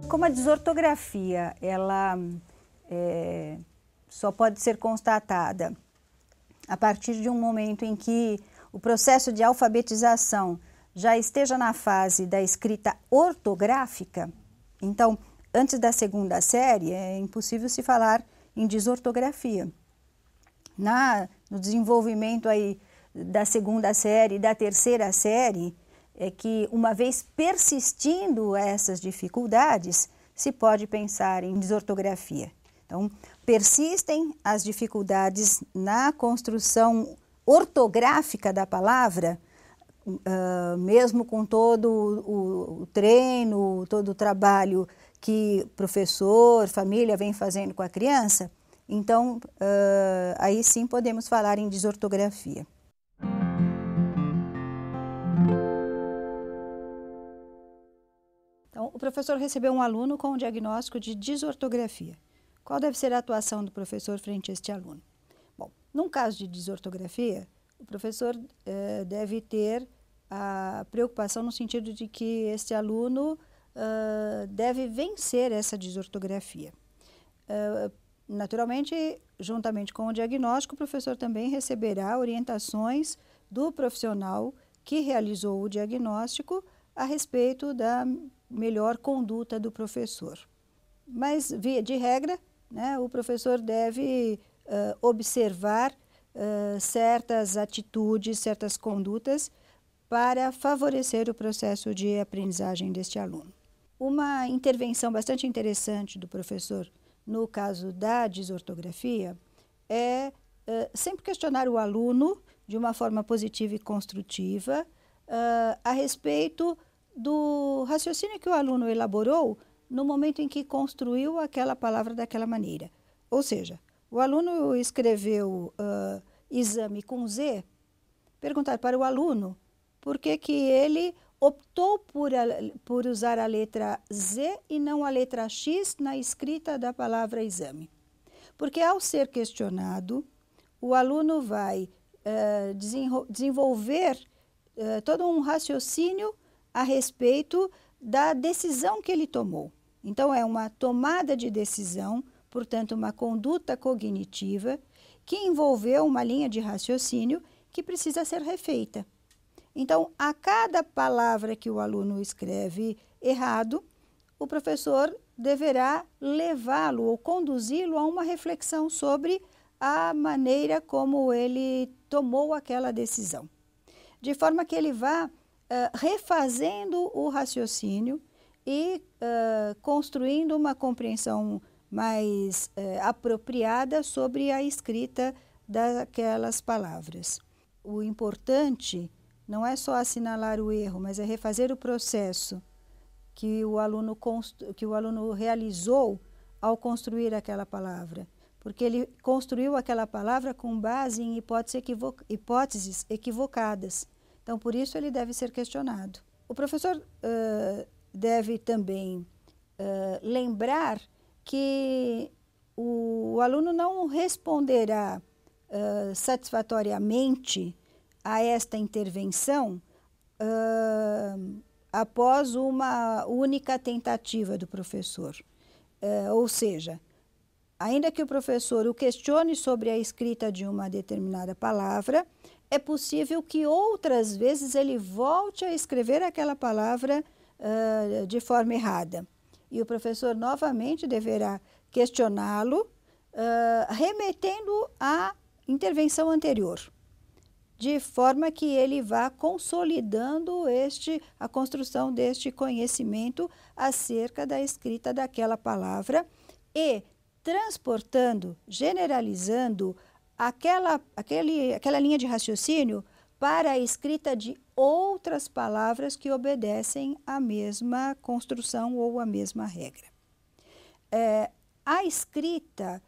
Como a desortografia ela só pode ser constatada a partir de um momento em que o processo de alfabetização já esteja na fase da escrita ortográfica, então, antes da 2ª série, é impossível se falar em desortografia. No desenvolvimento aí da 2ª série e da 3ª série, é que, uma vez persistindo essas dificuldades, se pode pensar em desortografia. Então, persistem as dificuldades na construção ortográfica da palavra, mesmo com todo o treino, todo o trabalho que professor, família vem fazendo com a criança, então, aí sim podemos falar em desortografia. Então, o professor recebeu um aluno com um diagnóstico de desortografia. Qual deve ser a atuação do professor frente a este aluno? Bom, num caso de desortografia, o professor deve ter a preocupação no sentido de que este aluno deve vencer essa desortografia. Naturalmente, juntamente com o diagnóstico, o professor também receberá orientações do profissional que realizou o diagnóstico a respeito da melhor conduta do professor. Mas, via de regra, né, o professor deve observar certas atitudes, certas condutas para favorecer o processo de aprendizagem deste aluno. uma intervenção bastante interessante do professor no caso da desortografia é sempre questionar o aluno de uma forma positiva e construtiva a respeito do raciocínio que o aluno elaborou no momento em que construiu aquela palavra daquela maneira. Ou seja, o aluno escreveu exame com Z, perguntar para o aluno por que ele optou por usar a letra Z e não a letra X na escrita da palavra exame. Porque ao ser questionado, o aluno vai desenvolver todo um raciocínio a respeito da decisão que ele tomou. Então, é uma tomada de decisão, portanto, uma conduta cognitiva que envolveu uma linha de raciocínio que precisa ser refeita. Então, a cada palavra que o aluno escreve errado, o professor deverá levá-lo ou conduzi-lo a uma reflexão sobre a maneira como ele tomou aquela decisão. De forma que ele vá refazendo o raciocínio e construindo uma compreensão mais apropriada sobre a escrita daquelas palavras. O importante não é só assinalar o erro, mas é refazer o processo que o aluno realizou ao construir aquela palavra. Porque ele construiu aquela palavra com base em hipóteses equivocadas. Então, por isso, ele deve ser questionado. O professor deve também lembrar que o aluno não responderá satisfatoriamente a esta intervenção após uma única tentativa do professor. Ou seja, ainda que o professor o questione sobre a escrita de uma determinada palavra, é possível que outras vezes ele volte a escrever aquela palavra de forma errada. E o professor novamente deverá questioná-lo, remetendo à intervenção anterior, de forma que ele vá consolidando a construção deste conhecimento acerca da escrita daquela palavra e transportando, generalizando aquela linha de raciocínio para a escrita de outras palavras que obedecem à mesma construção ou à mesma regra. A escrita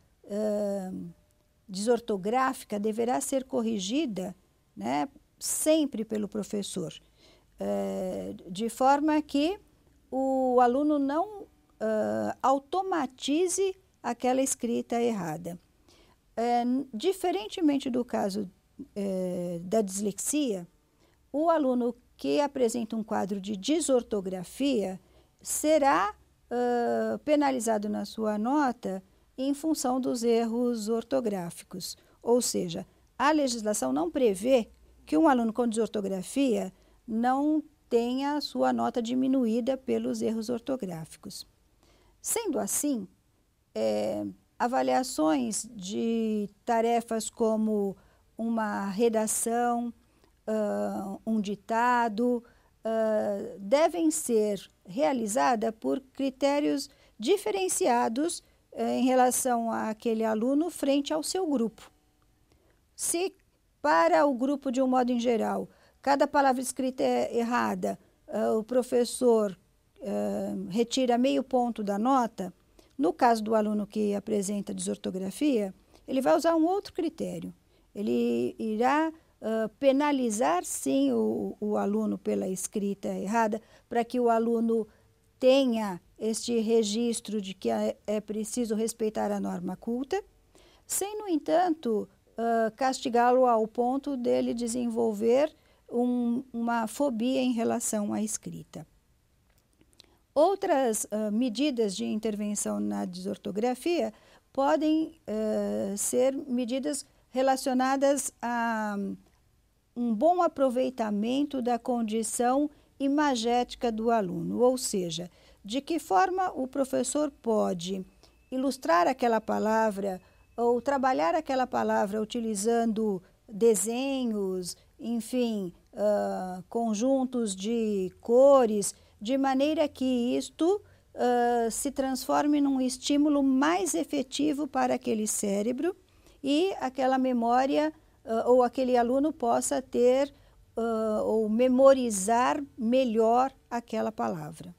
desortográfica deverá ser corrigida, né, sempre pelo professor, de forma que o aluno não automatize aquela escrita errada. Diferentemente do caso da dislexia, o aluno que apresenta um quadro de desortografia será penalizado na sua nota em função dos erros ortográficos. Ou seja, a legislação não prevê que um aluno com desortografia não tenha a sua nota diminuída pelos erros ortográficos. Sendo assim, avaliações de tarefas como uma redação, um ditado, devem ser realizadas por critérios diferenciados em relação àquele aluno frente ao seu grupo. Se para o grupo, de um modo em geral, cada palavra escrita errada, o professor retira meio ponto da nota, no caso do aluno que apresenta desortografia, ele vai usar um outro critério. Ele irá penalizar, sim, o aluno pela escrita errada, para que o aluno tenha este registro de que é preciso respeitar a norma culta, sem, no entanto, castigá-lo ao ponto dele desenvolver uma fobia em relação à escrita. Outras medidas de intervenção na desortografia podem ser medidas relacionadas a um bom aproveitamento da condição imagética do aluno, ou seja, de que forma o professor pode ilustrar aquela palavra ou trabalhar aquela palavra utilizando desenhos, enfim, conjuntos de cores, de maneira que isto se transforme num estímulo mais efetivo para aquele cérebro e aquela memória ou aquele aluno possa ter ou memorizar melhor aquela palavra.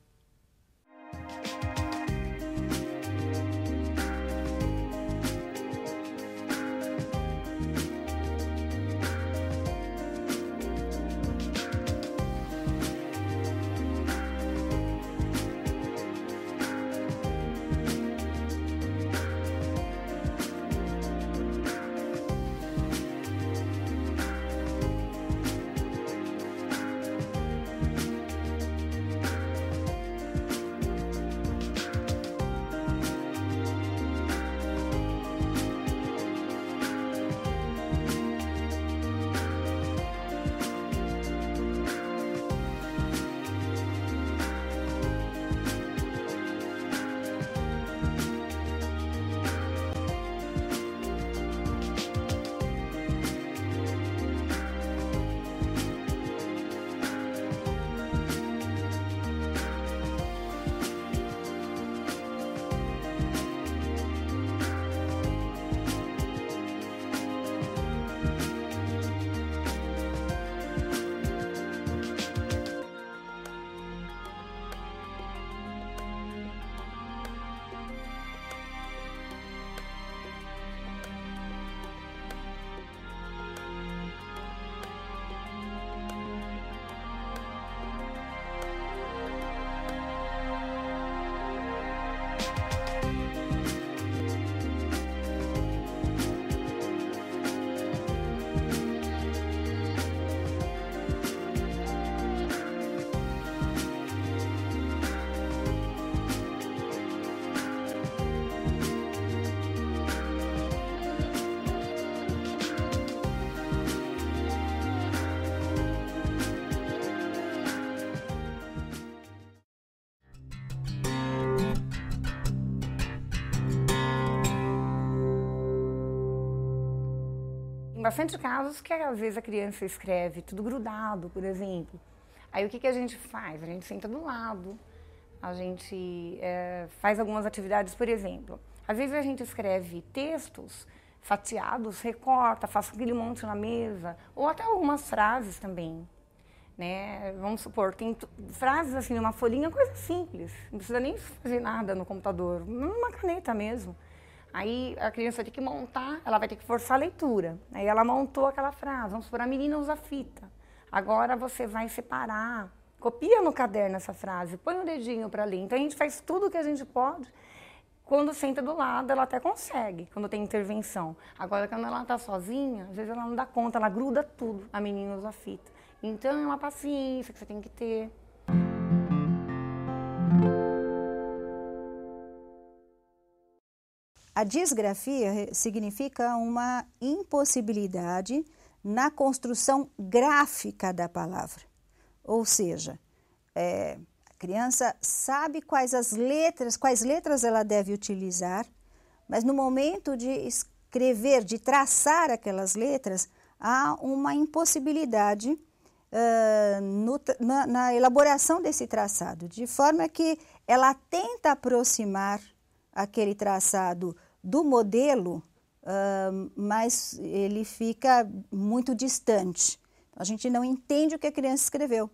Bastante casos que às vezes a criança escreve tudo grudado, por exemplo. Aí o que a gente faz? A gente senta do lado, a gente faz algumas atividades, por exemplo. Às vezes a gente escreve textos fatiados, recorta, faz aquele monte na mesa, ou até algumas frases também. Né? Vamos supor, tem frases assim numa folhinha, coisa simples, não precisa nem fazer nada no computador, numa caneta mesmo. Aí a criança tem que montar, ela vai ter que forçar a leitura. Aí ela montou aquela frase, vamos supor, a menina usa fita. Agora você vai separar, copia no caderno essa frase, põe o dedinho para ler. Então a gente faz tudo o que a gente pode. Quando senta do lado, ela até consegue, quando tem intervenção. Agora, quando ela está sozinha, às vezes ela não dá conta, ela gruda tudo, a menina usa fita. Então é uma paciência que você tem que ter. A disgrafia significa uma impossibilidade na construção gráfica da palavra. Ou seja, a criança sabe quais letras ela deve utilizar, mas no momento de escrever, de traçar aquelas letras, há uma impossibilidade na elaboração desse traçado, de forma que ela tenta aproximar aquele traçado do modelo, mas ele fica muito distante. A gente não entende o que a criança escreveu.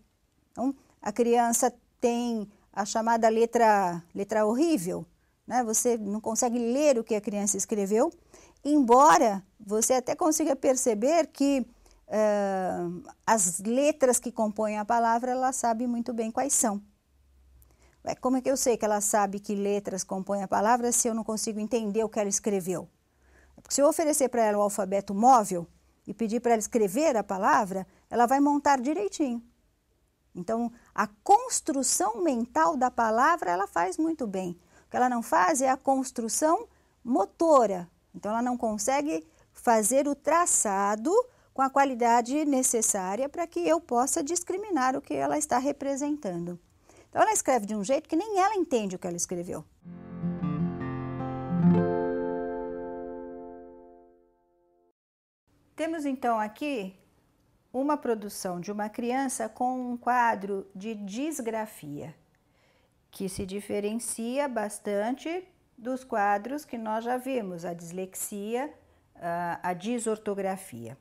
Então, a criança tem a chamada letra horrível, né? Você não consegue ler o que a criança escreveu, embora você até consiga perceber que as letras que compõem a palavra, ela sabe muito bem quais são. Como é que eu sei que ela sabe que letras compõem a palavra se eu não consigo entender o que ela escreveu? Porque se eu oferecer para ela o alfabeto móvel e pedir para ela escrever a palavra, ela vai montar direitinho. Então, a construção mental da palavra, ela faz muito bem. O que ela não faz é a construção motora. Então, ela não consegue fazer o traçado com a qualidade necessária para que eu possa discriminar o que ela está representando. Então, ela escreve de um jeito que nem ela entende o que ela escreveu. Temos, então, aqui uma produção de uma criança com um quadro de disgrafia. que se diferencia bastante dos quadros que nós já vimos, a dislexia, a disortografia.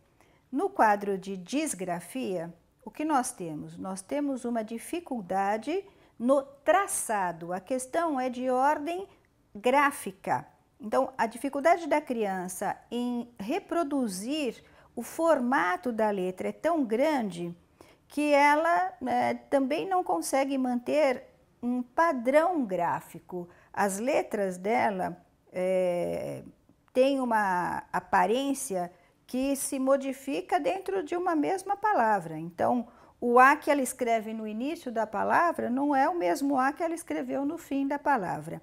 No quadro de disgrafia, o que nós temos? Nós temos uma dificuldade no traçado. A questão é de ordem gráfica. Então, a dificuldade da criança em reproduzir o formato da letra é tão grande que ela também não consegue manter um padrão gráfico. As letras dela têm uma aparência que se modifica dentro de uma mesma palavra. Então, o A que ela escreve no início da palavra não é o mesmo A que ela escreveu no fim da palavra.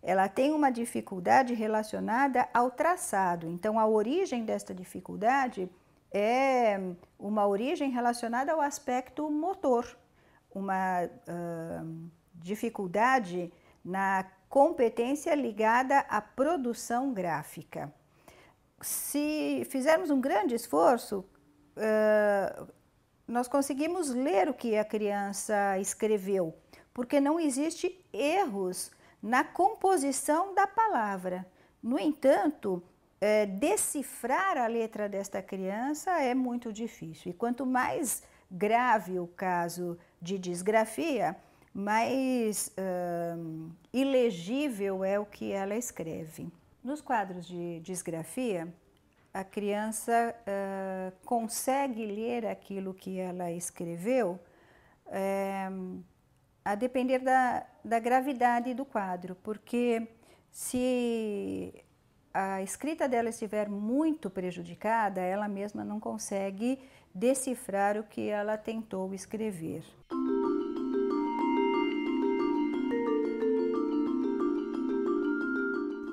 Ela tem uma dificuldade relacionada ao traçado. Então, a origem desta dificuldade é uma origem relacionada ao aspecto motor, uma dificuldade na competência ligada à produção gráfica. Se fizermos um grande esforço, nós conseguimos ler o que a criança escreveu, porque não existe erros na composição da palavra. No entanto, decifrar a letra desta criança é muito difícil. E quanto mais grave o caso de disgrafia, mais ilegível é o que ela escreve. Nos quadros de disgrafia, a criança consegue ler aquilo que ela escreveu a depender da gravidade do quadro, porque se a escrita dela estiver muito prejudicada, ela mesma não consegue decifrar o que ela tentou escrever.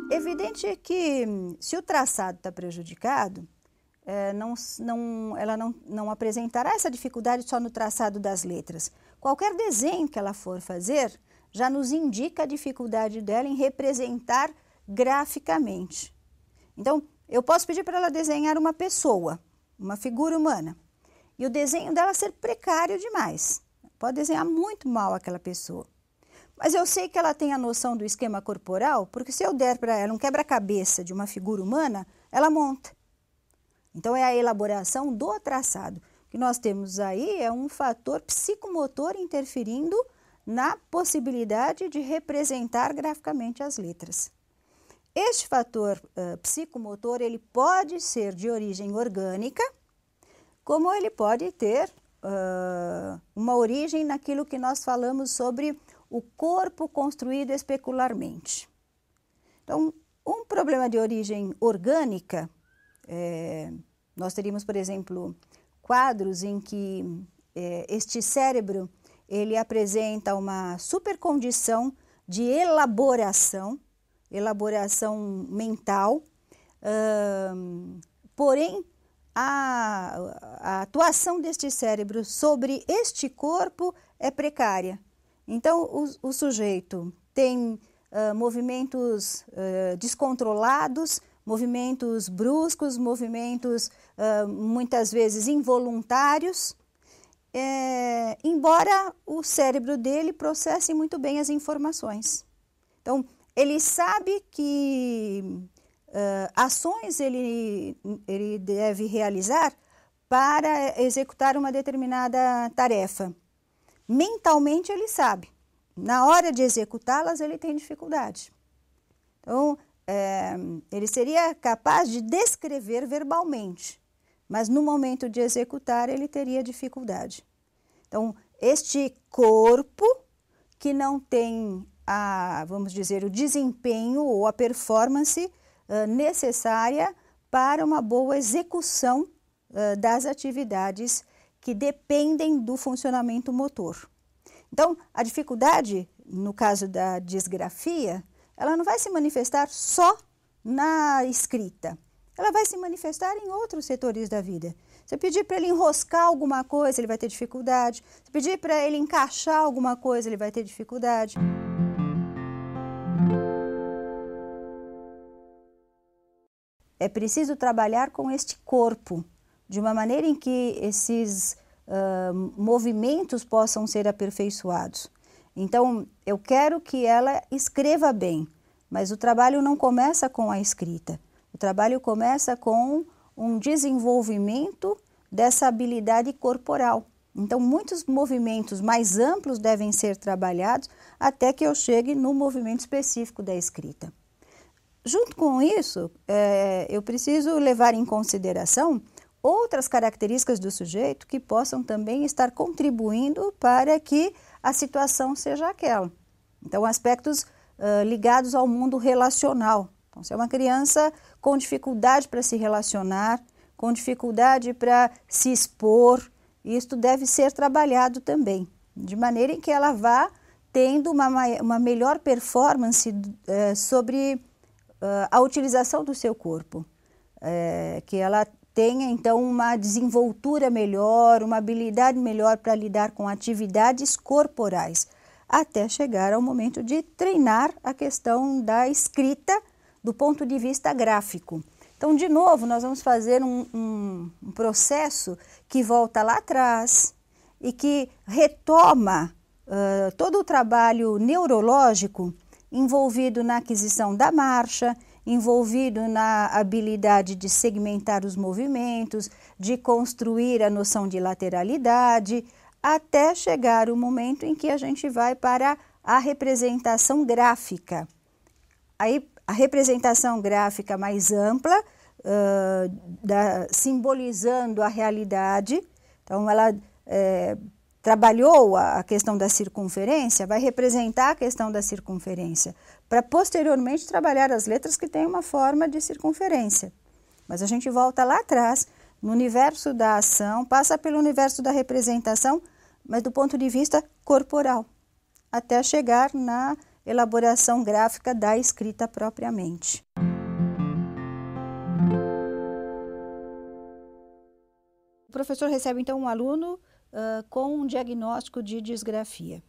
Evidente que se o traçado está prejudicado, ela não apresentará essa dificuldade só no traçado das letras. Qualquer desenho que ela for fazer já nos indica a dificuldade dela em representar graficamente. Então, eu posso pedir para ela desenhar uma pessoa, uma figura humana, e o desenho dela ser precário demais. Pode desenhar muito mal aquela pessoa. Mas eu sei que ela tem a noção do esquema corporal, porque se eu der para ela um quebra-cabeça de uma figura humana, ela monta. Então, é a elaboração do traçado. O que nós temos aí é um fator psicomotor interferindo na possibilidade de representar graficamente as letras. Este fator psicomotor, ele pode ser de origem orgânica, como ele pode ter uma origem naquilo que nós falamos sobre o corpo construído especularmente. Então, um problema de origem orgânica, nós teríamos, por exemplo, quadros em que este cérebro ele apresenta uma supercondição de elaboração mental, porém, a atuação deste cérebro sobre este corpo é precária. Então, o sujeito tem movimentos descontrolados, movimentos bruscos, movimentos muitas vezes involuntários, embora o cérebro dele processe muito bem as informações. Então, ele sabe que ações ele deve realizar para executar uma determinada tarefa. Mentalmente ele sabe, na hora de executá-las ele tem dificuldade. Então, ele seria capaz de descrever verbalmente, mas no momento de executar ele teria dificuldade. Então, este corpo que não tem, vamos dizer, o desempenho ou a performance necessária para uma boa execução das atividades que dependem do funcionamento motor. Então, a dificuldade, no caso da disgrafia, ela não vai se manifestar só na escrita, ela vai se manifestar em outros setores da vida. Se pedir para ele enroscar alguma coisa, ele vai ter dificuldade. Se pedir para ele encaixar alguma coisa, ele vai ter dificuldade. É preciso trabalhar com este corpo, de uma maneira em que esses movimentos possam ser aperfeiçoados. Então, eu quero que ela escreva bem, mas o trabalho não começa com a escrita. O trabalho começa com um desenvolvimento dessa habilidade corporal. Então, muitos movimentos mais amplos devem ser trabalhados até que eu chegue no movimento específico da escrita. Junto com isso, eu preciso levar em consideração outras características do sujeito que possam também estar contribuindo para que a situação seja aquela. Então, aspectos ligados ao mundo relacional. Então, se é uma criança com dificuldade para se relacionar, com dificuldade para se expor, isto deve ser trabalhado também, de maneira em que ela vá tendo uma melhor performance sobre a utilização do seu corpo, que ela tenha então uma desenvoltura melhor, uma habilidade melhor para lidar com atividades corporais, até chegar ao momento de treinar a questão da escrita do ponto de vista gráfico. Então, de novo, nós vamos fazer um processo que volta lá atrás e que retoma todo o trabalho neurológico envolvido na aquisição da marcha, envolvido na habilidade de segmentar os movimentos, de construir a noção de lateralidade, até chegar o momento em que a gente vai para a representação gráfica. Aí, a representação gráfica mais ampla, simbolizando a realidade. Então, ela trabalhou a questão da circunferência, vai representar a questão da circunferência, para posteriormente trabalhar as letras que têm uma forma de circunferência. Mas a gente volta lá atrás, no universo da ação, passa pelo universo da representação, mas do ponto de vista corporal, até chegar na elaboração gráfica da escrita propriamente. O professor recebe então um aluno com um diagnóstico de disgrafia.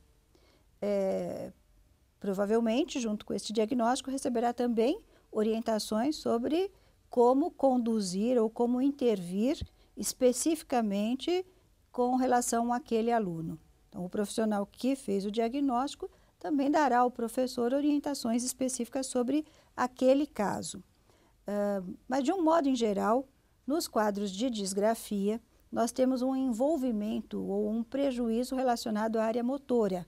Provavelmente, junto com esse diagnóstico, receberá também orientações sobre como conduzir ou como intervir especificamente com relação àquele aluno. Então, o profissional que fez o diagnóstico também dará ao professor orientações específicas sobre aquele caso. Mas, de um modo em geral, nos quadros de disgrafia, nós temos um envolvimento ou um prejuízo relacionado à área motora.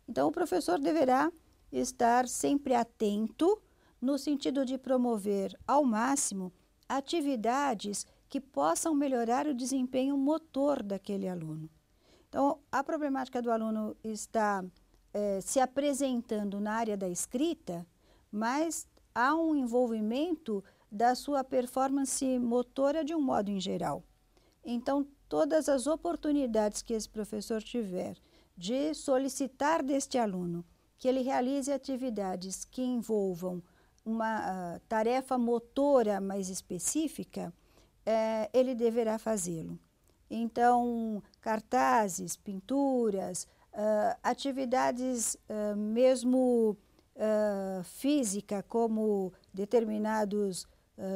Então, o professor deverá estar sempre atento no sentido de promover ao máximo atividades que possam melhorar o desempenho motor daquele aluno. Então, a problemática do aluno está se apresentando na área da escrita, mas há um envolvimento da sua performance motora de um modo em geral. Então, todas as oportunidades que esse professor tiver de solicitar deste aluno que ele realize atividades que envolvam uma tarefa motora mais específica, ele deverá fazê-lo. Então, cartazes, pinturas, atividades mesmo física, como determinados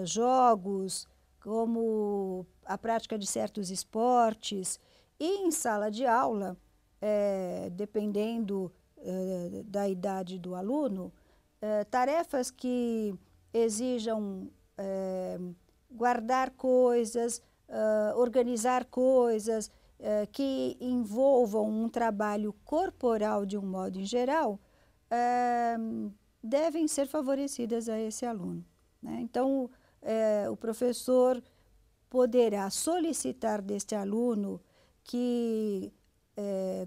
jogos, como a prática de certos esportes, e em sala de aula, dependendo da idade do aluno, tarefas que exijam guardar coisas, organizar coisas, que envolvam um trabalho corporal de um modo em geral, devem ser favorecidas a esse aluno, né? Então, o professor poderá solicitar deste aluno que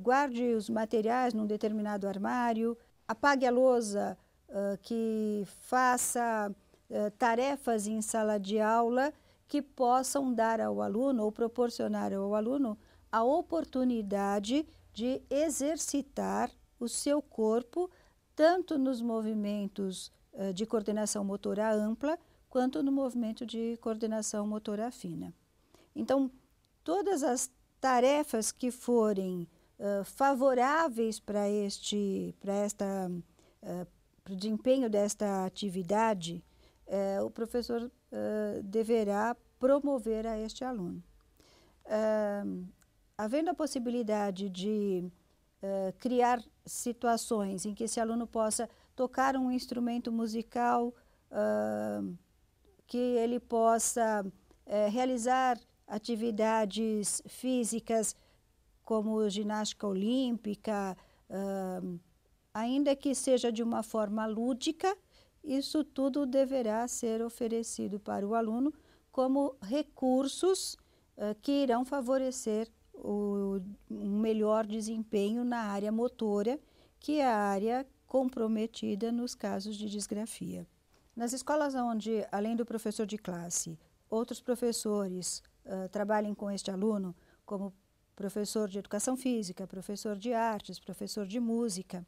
guarde os materiais num determinado armário, apague a lousa, que faça tarefas em sala de aula que possam dar ao aluno ou proporcionar ao aluno a oportunidade de exercitar o seu corpo, tanto nos movimentos de coordenação motora ampla, quanto no movimento de coordenação motora fina. Então, todas as tarefas que forem favoráveis para o desempenho desta atividade, o professor deverá promover a este aluno. Havendo a possibilidade de criar situações em que esse aluno possa tocar um instrumento musical, que ele possa realizar atividades físicas como ginástica olímpica, ainda que seja de uma forma lúdica, isso tudo deverá ser oferecido para o aluno como recursos que irão favorecer um melhor desempenho na área motora, que é a área comprometida nos casos de disgrafia. Nas escolas onde, além do professor de classe, outros professores trabalhem com este aluno, como professor de educação física, professor de artes, professor de música,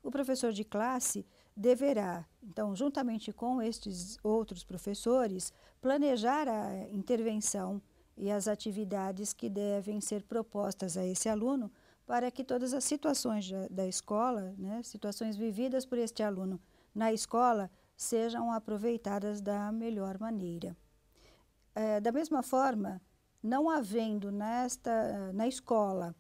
o professor de classe deverá, então, juntamente com estes outros professores, planejar a intervenção e as atividades que devem ser propostas a esse aluno para que todas as situações da escola, né, situações vividas por este aluno na escola, sejam aproveitadas da melhor maneira. Da mesma forma, não havendo na escola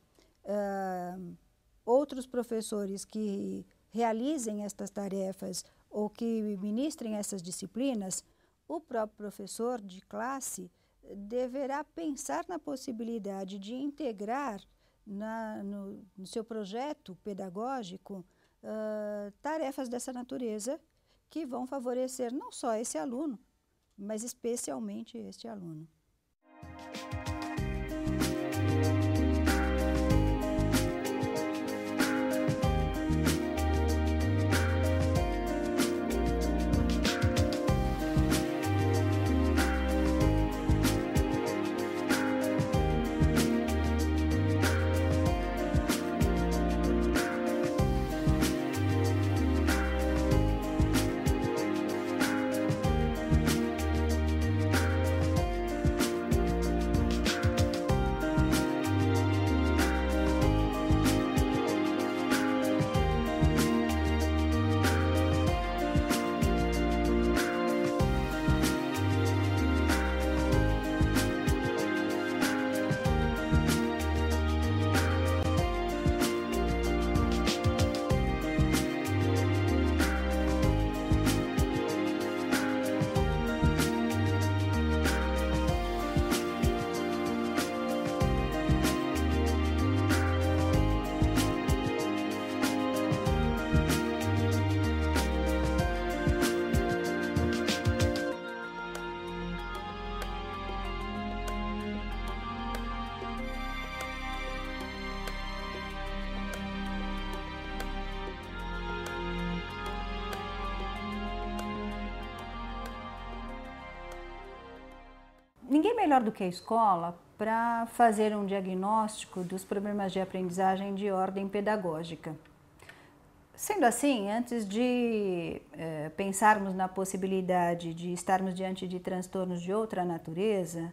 outros professores que realizem estas tarefas ou que ministrem essas disciplinas, o próprio professor de classe deverá pensar na possibilidade de integrar no seu projeto pedagógico tarefas dessa natureza que vão favorecer não só esse aluno, mas especialmente este aluno. Ninguém melhor do que a escola para fazer um diagnóstico dos problemas de aprendizagem de ordem pedagógica. Sendo assim, antes de pensarmos na possibilidade de estarmos diante de transtornos de outra natureza,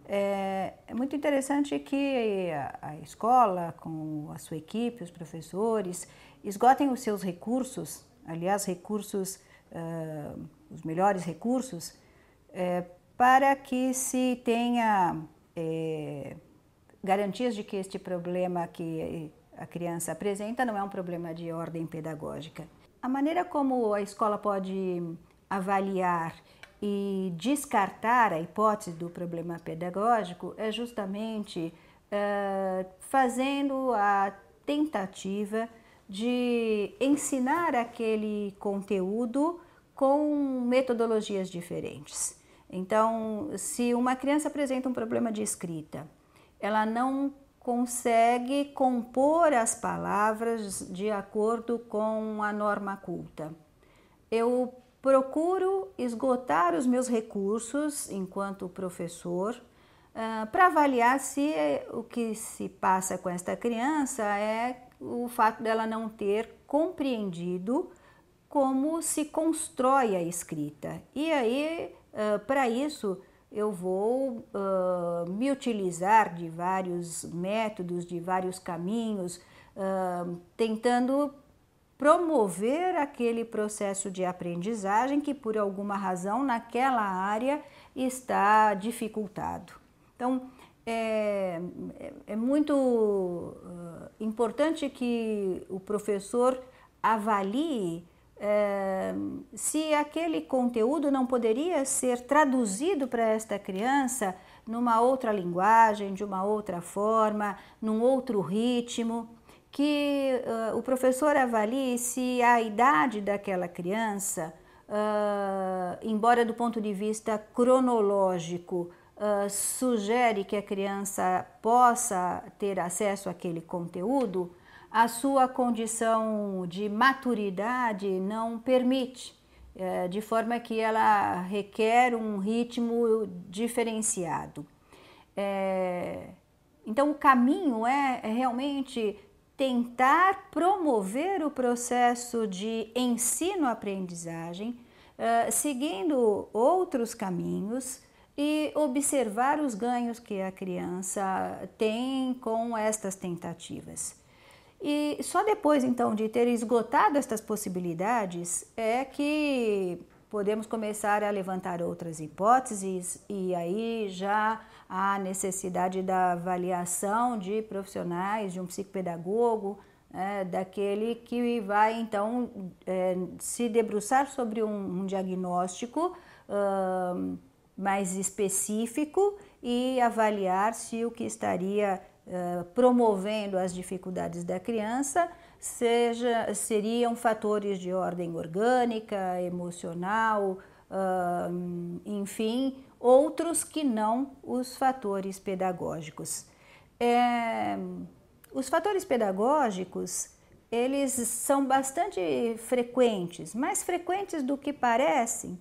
é muito interessante que a escola, com a sua equipe, os professores, esgotem os seus recursos, aliás, os melhores recursos, para que se tenha garantias de que este problema que a criança apresenta não é um problema de ordem pedagógica. A maneira como a escola pode avaliar e descartar a hipótese do problema pedagógico é justamente fazendo a tentativa de ensinar aquele conteúdo com metodologias diferentes. Então, se uma criança apresenta um problema de escrita, ela não consegue compor as palavras de acordo com a norma culta. Eu procuro esgotar os meus recursos enquanto professor para avaliar se o que se passa com esta criança é o fato dela não ter compreendido como se constrói a escrita. E aí, para isso, eu vou me utilizar de vários métodos, de vários caminhos, tentando promover aquele processo de aprendizagem que, por alguma razão, naquela área está dificultado. Então, é muito importante que o professor avalie se aquele conteúdo não poderia ser traduzido para esta criança numa outra linguagem, de uma outra forma, num outro ritmo, que o professor avalie se a idade daquela criança, embora do ponto de vista cronológico, sugere que a criança possa ter acesso àquele conteúdo, a sua condição de maturidade não permite, de forma que ela requer um ritmo diferenciado. Então, o caminho é realmente tentar promover o processo de ensino-aprendizagem, seguindo outros caminhos e observar os ganhos que a criança tem com estas tentativas. E só depois, então, de ter esgotado estas possibilidades, é que podemos começar a levantar outras hipóteses, e aí já há necessidade da avaliação de profissionais, de um psicopedagogo, daquele que vai, então, se debruçar sobre um diagnóstico mais específico e avaliar se o que estaria promovendo as dificuldades da criança seriam fatores de ordem orgânica, emocional, enfim, outros que não os fatores pedagógicos. Os fatores pedagógicos, eles são bastante frequentes, mais frequentes do que parecem,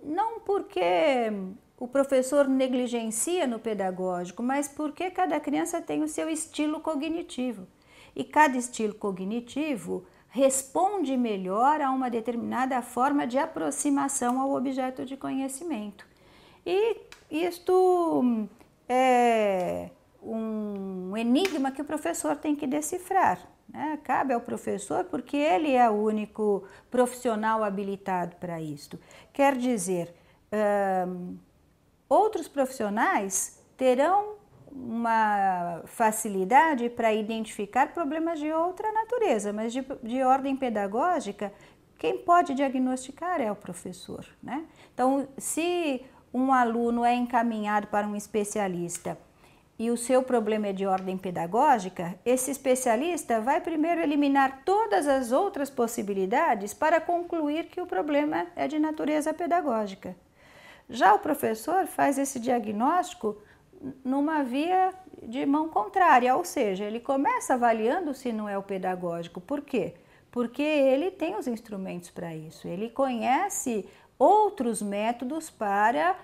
não porque o professor negligencia no pedagógico, mas porque cada criança tem o seu estilo cognitivo. E cada estilo cognitivo responde melhor a uma determinada forma de aproximação ao objeto de conhecimento. E isto é um enigma que o professor tem que decifrar, né? Cabe ao professor, porque ele é o único profissional habilitado para isto. Quer dizer, outros profissionais terão uma facilidade para identificar problemas de outra natureza, mas de ordem pedagógica, quem pode diagnosticar é o professor, né? Então, se um aluno é encaminhado para um especialista e o seu problema é de ordem pedagógica, esse especialista vai primeiro eliminar todas as outras possibilidades para concluir que o problema é de natureza pedagógica. Já o professor faz esse diagnóstico numa via de mão contrária, ou seja, ele começa avaliando se não é o pedagógico. Por quê? Porque ele tem os instrumentos para isso, ele conhece outros métodos para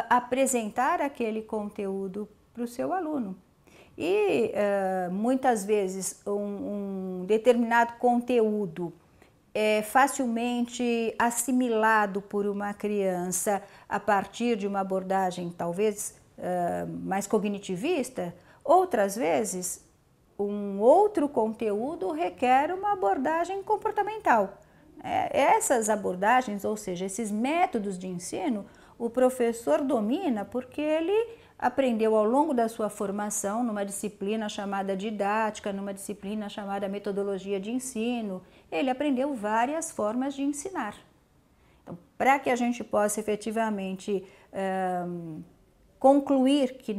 apresentar aquele conteúdo para o seu aluno. E muitas vezes um determinado conteúdo é facilmente assimilado por uma criança a partir de uma abordagem talvez mais cognitivista, outras vezes um outro conteúdo requer uma abordagem comportamental. Essas abordagens, ou seja, esses métodos de ensino, o professor domina porque ele aprendeu ao longo da sua formação numa disciplina chamada didática, numa disciplina chamada metodologia de ensino. Ele aprendeu várias formas de ensinar. Então, para que a gente possa efetivamente concluir que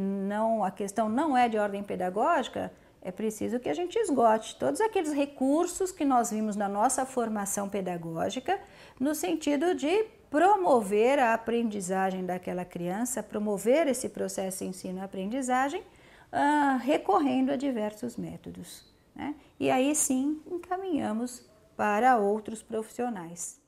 a questão não é de ordem pedagógica, é preciso que a gente esgote todos aqueles recursos que nós vimos na nossa formação pedagógica, no sentido de promover a aprendizagem daquela criança, promover esse processo de ensino-aprendizagem, recorrendo a diversos métodos, né? E aí sim encaminhamos para outros profissionais.